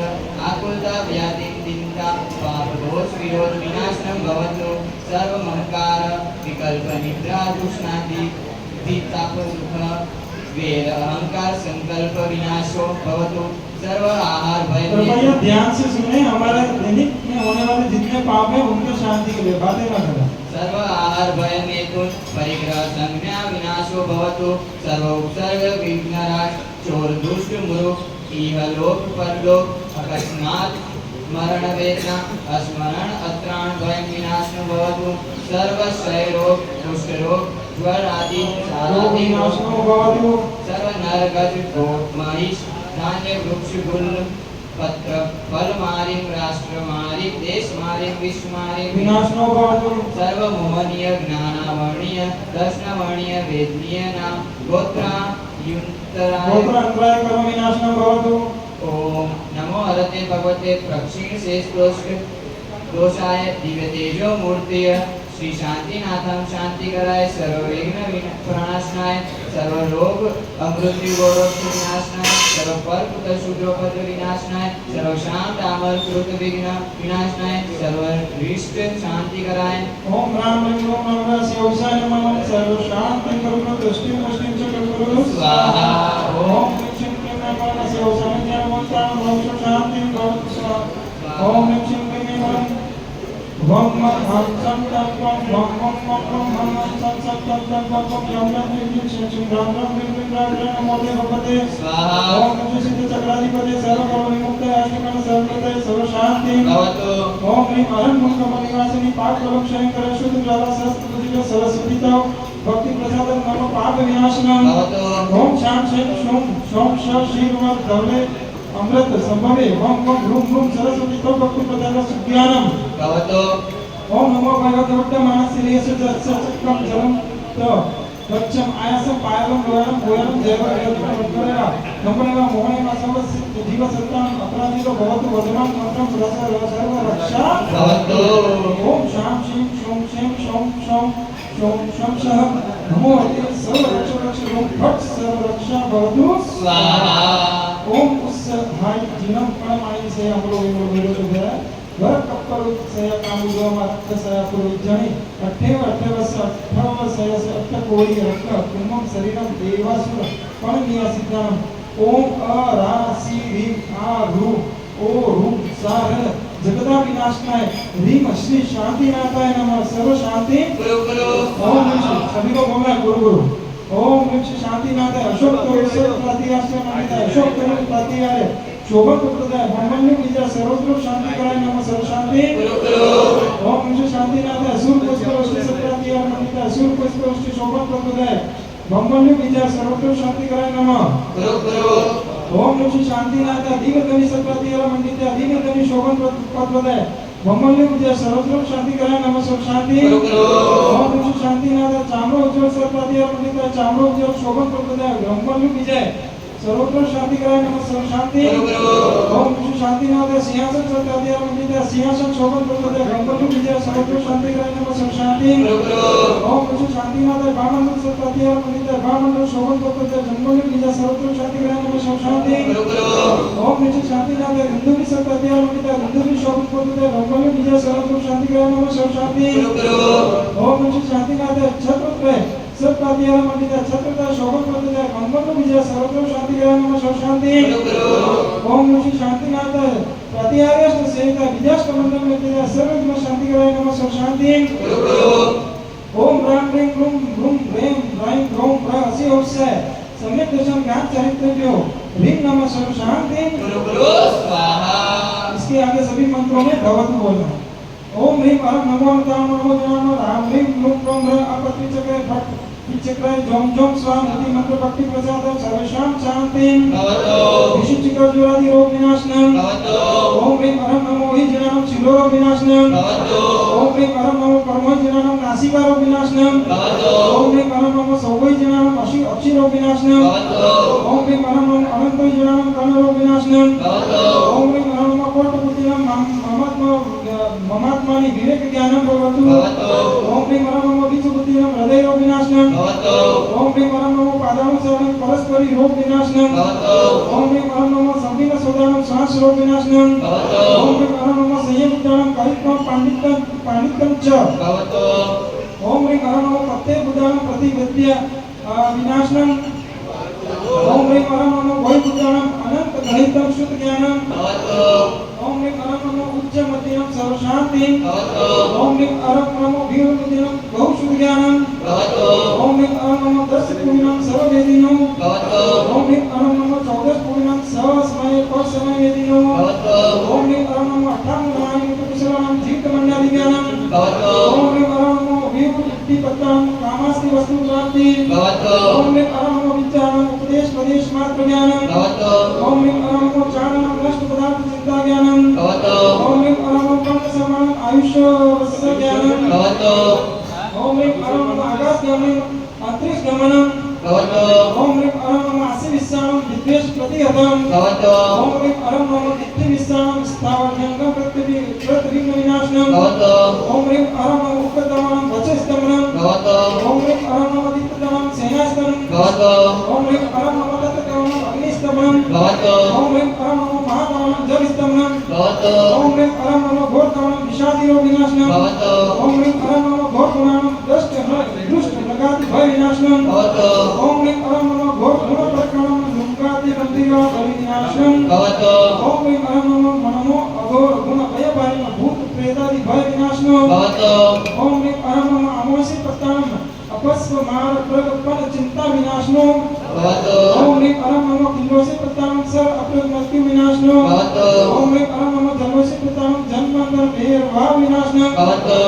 आकुलता व्याधि चिंता पाप दोष विरोध विनाशनं भवतु। सर्व महंकार विकल्प निद्रा दुष्णादि विताप दुख वेर अहंकार संकल्प विनाशो भवतु। सर्व आहार भय कृपया ध्यान से सुने, हमारे दैनिक में होने वाले जितने पाप हैं उनके शांति के लिए बातें न करें। सर्व आहार भय मेतु परिग्रह संज्ञा विनाशो भवतु। सर्व उपसर्ग विघ्नराज चोर दुष्ट मुरुख इहलोक परलोक अकस्मात् मरण वेदना स्मरण अत्राण भय विनाशो भवतु। सर्व क्षय रोग कुष्ठ रोग ज्वर आदि सारादि विनाशो भवतु। सर्व नरगज गोप महिष धान्य वृक्ष गुल पत्र फल मारी राष्ट्र मारी देश मारी विश्व मारी विनाशो भवतु। सर्व मोहनीय ज्ञानावर्णीय दर्शनवर्णीय वेदनीय नाम गोत्रा युक्तराय गोत्रांतराय कर्म विनाशनं भवतु। ओम नमो हरते भगवते प्रक्षीण शेष दोषाय दिव्य तेजो मूर्तय श्री शांतिनाथम शांतिकराय सर्व विघ्न प्रणाशनाय सर्व रोग अमृत्यु गौरव विनाशनाय सर्व पर्वत शूद्रोपद्र विनाशनाय सर्व शाम दामर कृत विघ्न विनाशनाय सर्व रिष्ट शांतिकराय। ओम राम लिंग ओम नमः शिवाय नमः। सर्व शांति करुणा दृष्टि मुष्टि चक्रकुरु स्वाहा। ओम कृष्ण नमः शिवाय ज्ञानवंतान वंश शांति भवतु स्वाहा। ओम कृष्ण नमः वम हम सम तम वम हम सम सम तम वम यम यम यम शिव राम राम राम नमो भगवते स्वाहा। ओम नमः सिद्ध चक्राधिपति सर्व कर्म विमुक्त आश्रमण सर्वते सर्व शांति भवतु। ओम ह्रीं अरहं मुक्तमनिवासिनी पाप प्रवक्षयं कर शुद्ध ज्वाला सहस्त्रभुजा सरस्वती तव भक्ति प्रसाद मम पाप विनाशनम भवतु। ओम शां शं शों शों श शीर्व धवले अमृत संभवे ओम ओम ह्रूं ह्रूं सरस्वती तव भक्ति प्रसाद सुज्ञानम भवतु। ओम नमो भगवते वट्टमानसिलेषु चक्रम जलम तो वच्चम आयासम पायलम लोयम भोयम जयवर वेदकरेगा नमरेगा मोहनेगा सर्व जीव सत्ताम अपराधितो भवतु वदनं मंत्रं सर्व रक्षा भवतु। ओम शां शीं शों शं शों शों शों शं शः नमो हते सर्व रक्ष ओम फट सर्व रक्षा भवतु स्वाहा। ओम उस भाई जिनम परमाई से हमरो विरो सुधरा वर कप्पर से कामुदो मत से पुरु जणी अठेव से 18 से अट्ठ कोड़ी रक्त कुमम शरीरम देवासुर पणनिया सिद्धम ओम अ रा सी री आ रु ओ रु सा र जगदा विनाशनाय ह्रीं श्री शांतिनाथाय नमः। सर्व शांति गुरु गुरु ओम नमः शिवाय। सभी को बोलना है गुरु गुरु। ओम नमः श्री शांतिनाथाय अशोक तोरसे प्रतिराष्ट्र मंडिताय अशोक तोरसे प्रतिहारे शोभा पुत्रदाय ब्रह्मण्य विजय सर्वत्र शांति कराय नमः। सर्व शांति गुरु गुरु ओम नमः श्री शांतिनाथाय असुर पुष्पवृष्टि प्रतिहार मंडिताय असुर पुष्पवृष्टि शोभा पुत्रदाय ब्रह्मण्य विजय सर्वत्र शांति कराय नमः। गुरु गुरु ओम नमः श्री शांतिनाथाय दीर्घगणि प्रतिहार मंडिताय दीर्घगणि शोभा पुत्रदाय ब्रह्मण्य विजय सर्वत्र शांति कराय नमः। सर्व शांति गुरु गुरु ओम नमः श्री शांतिनाथाय चामरो उज्ज्वल प्रतिहार मंडिताय चामरो उज्ज्वल शोभा पुत्रदाय ब्रह्मण्य विजय सर्वत्र शांति कराय नमः। सर्व शांति गुरु गुरु ओम श्री शांतिनाथाय सिंहासन प्रतिहार मंडिताय सिंहासन शोभन पुत्रदाय ब्रह्मण्य विजय सर्वत्र शांति कराय नमः। सर्व शांति गुरु गुरु ओम श्री शांतिनाथाय बामंडल प्रतिहार मंडिताय बामंडल शोभन पुत्रदाय ब्रह्मण्य विजय सर्वत्र शांति कराय नमः। सर्व शांति गुरु गुरु ओम श्री शांतिनाथाय हिंदुवी प्रतिहार मंडिताय हिंदुवी शोभन पुत्रदाय ब्रह्मण्य विजय सर्वत्र शांति कराय नमः। सर्व शांति गुरु गुरु ओम श्री शांतिनाथाय छत्रत्रय सब प्रतिहार मंडिताय छत्रत्रय शोभन पुत्रदाय ब्रह्मण्य विजय सर्वत्र शांति कराय नमः। सर्व शांति गुरु गुरु ओम श्री शांतिनाथाय प्रतिहारेष्ट सेविता विद्याष्ट मंडल में सर्व शांति कराय नमः। सर्व शांति गुरु गुरु ओम राम ह्रीं क्लूं ब्रूं ह्रीं ह्रां ह्रौं ह्रः असि औषय सम्यक् दशम ज्ञान चरित्रभ्यो ह्रीं नमः। सर्व शांति गुरु गुरु स्वाहा। इसके आगे सभी मंत्रों में भगवत बोलना है। ओम ह्रीं परम नमो नमो नमो राम ह्रीं क्लूं ब्रूं ह्रः अपत्रि चक्रे भट्ट चक्राय जोम जोम स्वामी मंत्र भक्ति प्रसादम सर्वेषां शांतिं भवतु विशुचिकज्वरादि रोग विनाशनम भवतु ओम ह्रीं परम नमो हि जनानं शिरोरोग विनाशनम भवतु ओम ह्रीं परम नमो परमो जनानं नासिका रोग विनाशनम भवतु ओम ह्रीं परम नमो सौवै जनानं अक्षि रोग विनाशनम भवतु ओम ह्रीं परम नमो अनंत जनानं कर्ण रोग विनाशनम भवतु ओम ह्रीं परम नमो कोट बुद्धिनं ममात्मानि विवेक ज्ञानं भवतु ओम ह्रीं परम नमो बीज बुद्धिनं हृदय रोग विनाशनम भवतु ओम ह्रीं परम नमो पादानुसरणं परस्परि रोग विनाशनम भवतु ओम ह्रीं परम नमो संविन सोदानं श्वास रोग विनाशनम भवतु ओम ह्रीं परम नमो संयमितानं कवित्वं पांडित्यं च भवतु ओम ह्रीं परम नमो प्रत्यय बुद्धानं प्रतिविद्या विनाशनम ओम ह्रीं परम नमो वै बुद्धानं अनंत गणितं शुद्ध ज्ञानं भवतु ओम ह्रीं परम नमो उच्च मध्यं सर्व शांतिं भवतु ओम ह्रीं परम नमो वीर बुद्धिनं बहु शुद्ध ज्ञानं भवतु ओम ह्रीं परम नमो दस पूर्णं सर्व वेदिनो भवतु ओम ह्रीं परम नमो 14 पूर्णं सर्व समय पर समय वेदिनो भवतु ओम ह्रीं परम नमो 58 गुणानि कुशलानां जीवित मंडली ज्ञानं भवतु ओम ह्रीं परम नमो विभूति पत्तां कामास्ति वस्तु प्राप्ति भवतु ओम ह्रीं परम नमो विचारणं उपदेश प्रदेश मात्र ज्ञानं भवतु ओम ह्रीं परम नमो चारणं नष्ट पदार्थ चिंता ज्ञानं भवतु ओम ह्रीं परम नमो पंच समान आयुष्य वस्य ज्ञानं भवतु ओम ह्रीं परम नमो आकाश गमनं अंतरिक्ष गमनं भवतु ओम ह्रीं परम नमो आसि विश्रामं विद्वेष प्रतिहतं भवतु ओम ह्रीं परम नमो दिट्ठि विश्रामं स्थावर जंगम प्रतिविघ्न विनाशनं भवतु ओम ह्रीं परम नमो उपदमनं वचस्तमनं भवतु ओम ह्रीं परम नमो दिक्तमनं सेनास्तमनं भवतु ओम ह्रीं परम नमो तत्कमनं अग्निस्तमनं भवतु ओम ह्रीं परम नमो महाकमनं जलस्तमनं भवतु ओम ह्रीं परम नमो घोरतमनं विषादिरोग विनाशनं भवतु ओम ह्रीं परम नमो घोरगुणानं दुष्ट मृगादि भय विनाशनं भवतु ओम ह्रीं परम नमो घोरगुण प्रकरणं लुंगादि गंभीरा बलि विनाशनं भवतु ओम ह्रीं परम नमो मनमो अघोर गुण भय भय भूत प्रेतादि भय विनाशनं भवतु ओम ह्रीं परम नमो अमोसि पत्तानं अपस्व मार प्रगपन चिंता विनाशनं भवतु ओम ह्रीं परम नमो किल्लोसि पत्तानं सर अप्रग मृत्यु विनाशनं भवतु ओम ह्रीं परम नमो जन्मोसि पत्तानं जन्मांतर भेर भाव विनाशनं भवतु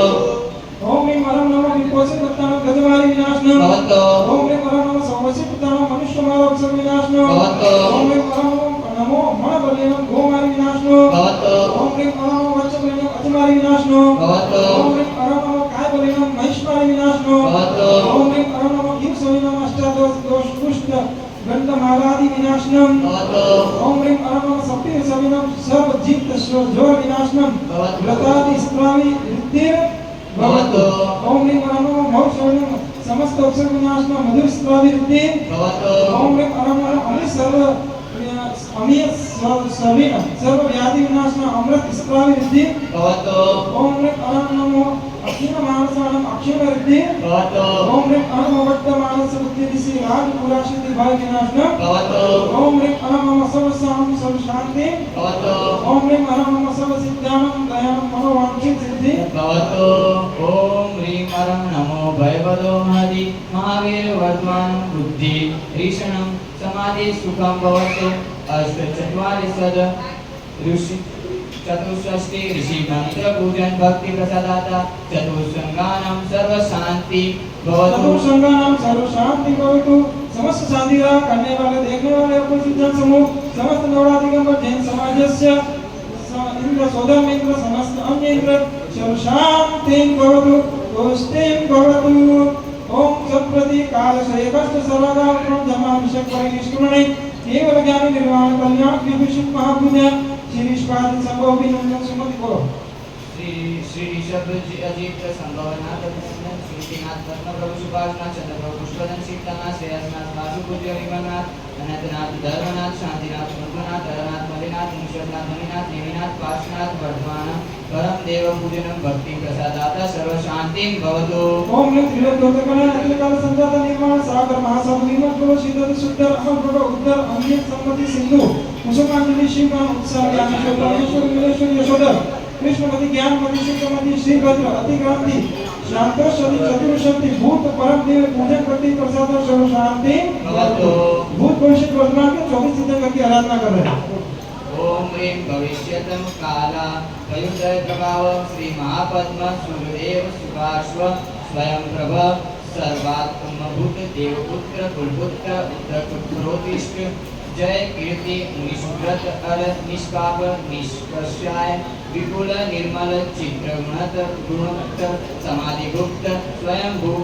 ओम ह्रीं परम नमो विपोसि पत्तानं गजमारी विनाशनं भवतु ओम ह्रीं परम नमो सौवसि पत्तानं मनुष्य मार सब विनाशनं भवतु ओम ह्रीं परम नमो मन बलिनं गोमारी विनाशनं भवतु ओम ह्रीं परम नमो वच्च बलिनं अजमारी विनाशनं भवतु ओम ह्रीं परम नमो काय बलिनं महिष्मारी विनाशनं भवतु ओम ह्रीं परम नमो गिव सविनं अष्टादश दोष कुष्ठ गंधमालादि विनाशनं भवतु ओम ह्रीं परम नमो सप्ति सविनं सर्व जीत ज्वर विनाशनं भवतु व्रतादि स्त्रावि वृद्धिर भवतु ओम ह्रीं परम नमो भव सविनं समस्त उपसर्ग विनाशनं मधुर स्त्रावि वृद्धि भवतु ओम ह्रीं परम नमो अमृत सविन सर्व व्याधि विनाशनं अमृत स्त्रावि वृद्धि भवतु ओम ह्रीं परम नमो अक्षीण मानसानं अक्षीण वृद्धि भवतु ओम ह्रीं परम वट्ट मानस बुद्धि ऋषि राज पुराशिति भय विनाशनं भवतु ओम ह्रीं परम नमो सर्व शांति भवतु ओम ह्रीं हरं नमः सर्वसिद्धानां दयानं मनोवांछित सिद्धि भवतो ओम ह्रीं हरं नमो भयवदो महति महावीर वर्धमानं बुद्धि ऋषणं समाधि सुखं भवतो अष्टचत्वारिंशत् ऋषि चतुष्षष्टि ऋषि मंत्र पूजन भक्ति प्रसादाता चतुष्संगानां सर्व शांति भवतु चतुर्संगानां सर्व शांति भवतु समस्त शांतिरा करने वाले देखने वाले उपस्थित जन समूह समस्त नवरादिगंबर जैन समाजस्य इंद्र सोदर मित्र समस्त अन्य इंद्र सर्व शांतिं भवतु तुष्टिं भवतु ओम सत्प्रति काल से कष्ट सर्वगा जन्म अभिषेक परिनिष्कुमणे केवल ज्ञान निर्वाण कल्याण विभूषित महापुण्य श्रीष्पाद संभव विनंदन सुमति को श्री ऋषभ अजित संभवनाथ श्रीनाथ रत्न प्रभु सुभाषनाथ चंद्र प्रभु पुष्पदन सीतानाथ श्रेयसनाथ वासु पूज्य विमलनाथ अनंतनाथ धर्मनाथ शांतिनाथ मधुनाथ हरनाथ मलिनाथ मुनिषदनाथ मणिनाथ नेमिनाथ पार्श्वनाथ वर्धमान परम देव पूजनम भक्ति प्रसादाता सर्व शांतिं भवतु ओम ने त्रिलोकदोतकना अखिल काल संजात निर्माण सागर महासागर विमल प्रभु शीतल सुंदर अमर प्रभु उत्तर अमृत सम्मति सिंधु मुसलमान शिवमान उत्साह ज्ञानेश्वर परमेश्वर विमलेश्वर यशोधर कृष्णमति ज्ञानमति शुक्रमति श्रीभद्र अतिक्रांति शांतोषति चतुर्शक्ति भूत परम देव पूजन करती प्रसाद सर्व शांति भवतु भूत भविष्य वर्तमान के 24 सिद्धों की आराधना कर रहे हैं ओम ह्रीं भविष्यतं काला वयुदय प्रभाव श्री महापद्म सूर्यदेव सुभाश्व स्वयं प्रभ सर्वात्मभूत देवपुत्र कुलपुत्र उत्तरपुत्रोत्तिष्ठ जय कीर्ति मुनिसुव्रत अर निष्पाप निष्कर्षाय विपुल निर्मल चित्र गुणोत्त समाधिगुप्त स्वयंभू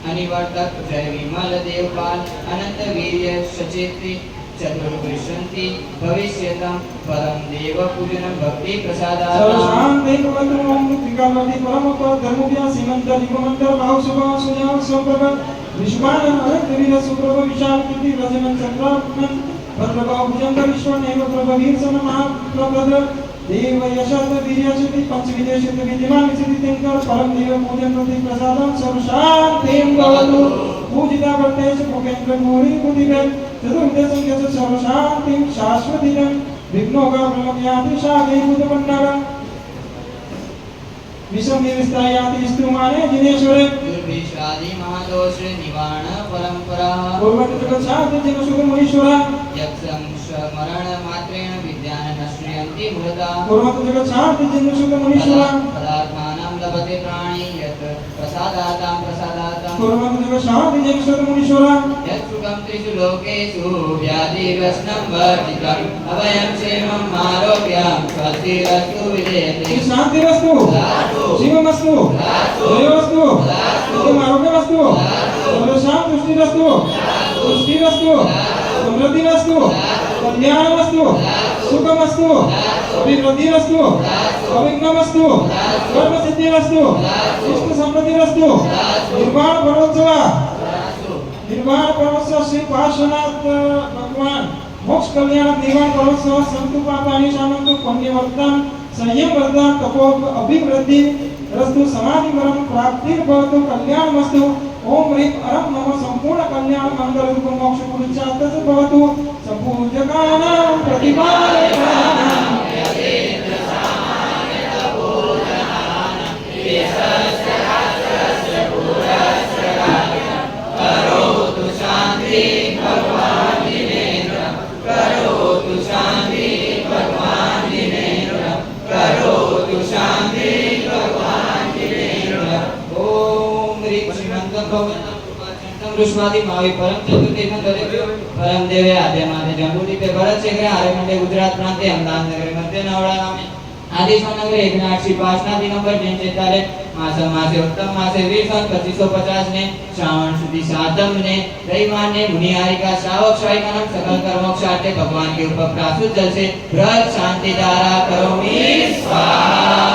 अनिवर्तक जय विमल देवपाल अनंत वीर्य सचेति चतुर्विंशति भविष्यतं परम देव पूजन भक्ति प्रसादाता सर्व शांति भवतु ओम त्रिकालवती परम पद धर्मज्ञ सीमंत दिगमंत बाहु शुभ सुजान संप्रभ विश्वान अनंत वीर सुप्रभ विशाल कीर्ति रजनन चंद्रानन भद्रभाव भुजंग विश्व नेव प्रभ वीर सम महाप्रभद्र देव यशत वीर्यशति पंचविदेशित विद्यमान सिद्धि तिंकर परम देव पूजन प्रति प्रसादम सर्व शांतिं भवतु पूजिता वर्तेश भूपेन्द्र गौरी बुद्धिवेद चतुर्विध संख्या सर्व शांतिं शाश्वतीनं विघ्नोगा ब्रह्मज्ञाति शागे बुद्धमन्नगा विषम निविष्टायाति स्त्रुमाने जिनेश्वरे दुर्भिषादि महादोष निवारण परंपरा पूर्वत जगत शांति जन सुख मुनीश्वर यक्षं स्मरण मात्रेण विद्यान नश्यन्ति मूलता पूर्वत जगत शांति जन सुख मुनीश्वर पदार्थानां लभते प्राणी यत् प्रसादातां प्रसादातां पूर्वत जगत शांति जन सुख मुनीश्वर यत् सुखं त्रिषु लोकेषु व्याधिग्रस्तं वर्जितम् अभयं क्षेमम् आरोग्यं स्वस्तिरस्तु विजयते शांतिरस्तु शिवमस्तु जयोस्तु आरोग्यमस्तु सर्वेषां तुष्टिरस्तु तुष्टिरस्तु समृद्धिरस्तु कल्याणमस्तु सुखमस्तु अभिवृद्धिरस्तु अविघ्नमस्तु कर्मसिद्धिरस्तु इष्ट समृद्धिरस्तु निर्वाण पर्वोत्सव निर्वाण पर्वोत्सव श्री पार्श्वनाथ भगवान मोक्ष कल्याण निर्वाण पर्वोत्सव संतु पापानि शामन्तु पुण्यवर्धन संयम वर्धन तपो अभिवृद्धि रस्तु समाधि परम प्राप्ति भवतु कल्याणमस्तु ओम ह्रीं हरं नमः संपूर्ण कल्याण मंगल रूप मोक्ष पुरुषार्थ भवतु संपूजकानां प्रतिपालकानां यदेन्द्र सामान्य तपोधनानां येषस्य शास्त्रस्य पुरस्सराय करोतु शान्ति भगवान् जिनेन्द्र करोतु शान्ति भगवान् जिनेन्द्र करोतु शान्ति भगवान् जिनेन्द्र ओम ह्रीं श्रीमन्तं भगवन्तं कृपाचन्द्रं ऋष्वादि मावी परम चतुर्तीर्थं दरेभ्यो परम देवे आद्य माते जम्बूद्वीपे भरत शेखरे आर्यमण्डले गुजरात प्रांते अहमदाबाद नगरे मध्ये नवड़ा नामे आदिशा नगरे एकनाथ पाचना दिनंबर जैन चेतारे मासे उत्तम मासे 2550 ने श्रावण सुदी सातम ने रविवार ने मुनिहारिका श्रावक श्राविकानां सकल कर्मोक्षार्थे भगवान के ऊपर प्रासुत जल से व्रत शांति धारा करोमि स्वाहा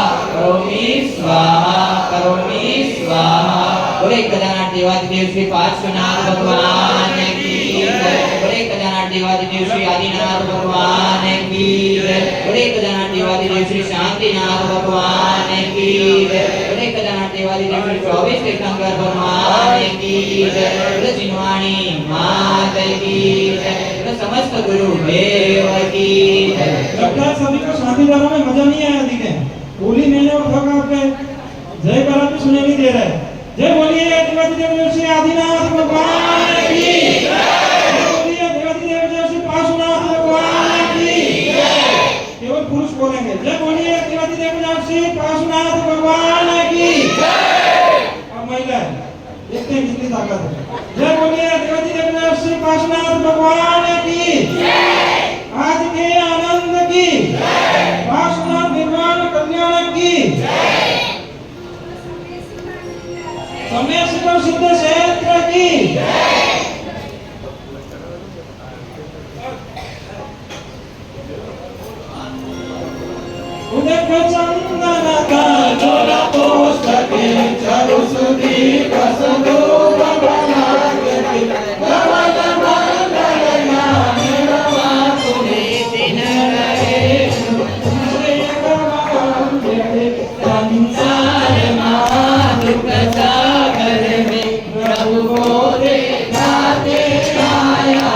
बोले गजानन देवादिदेव श्री पार्श्वनाथ भगवान की जय बोले गजानन देवादिदेव श्री आदिनाथ भगवान की जय बोले गजानन देवादिदेव श्री शांतिनाथ भगवान की जय बोले गजानन देवादिदेव श्री 24 तीर्थंकर भगवान की जय बोले जिनवाणी माता की जय बोले समस्त गुरु देव की जय सभी को शांति धारा में मजा नहीं आया दिखे बोली मैंने और थक आप गए जय करा भी सुने नहीं दे रहे जय बोलिए देवादी देव श्री आदिनाथ भगवान की जय बोलिए देवादी देव श्री पार्श्वनाथ भगवान की केवल पुरुष बोलेंगे जय बोलिए देवादी देव श्री पार्श्वनाथ भगवान की अब महिला देखते हैं कितनी ताकत है जय बोलिए देवादी देव श्री पार्श्वनाथ भगवान की आज के आनंद की पार्श्वनाथ निर्वाण कल्याण की समय शिव सिद्ध क्षेत्र की उदक चंदन का जोड़ा पुस्तके चारु सुधी कसदो बबला के रवल मंगल ज्ञान रवा सुनी दिन रहे संसार दुख सागर में प्रभु को देखते आया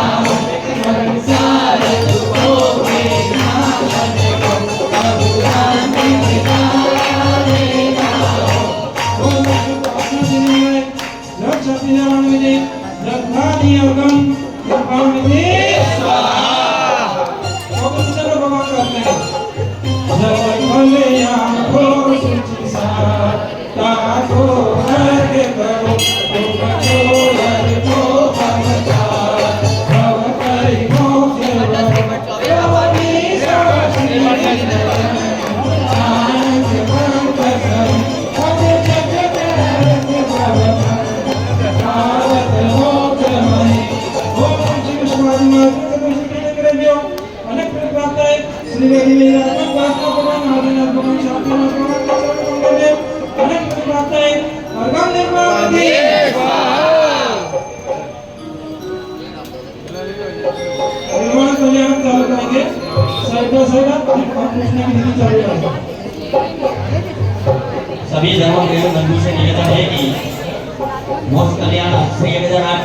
संसार दुखों के नाशन को प्रभु शांति सभी धर्मप्रेमी बंधु से निवेदन है कि मोक्ष कल्याण श्री 2008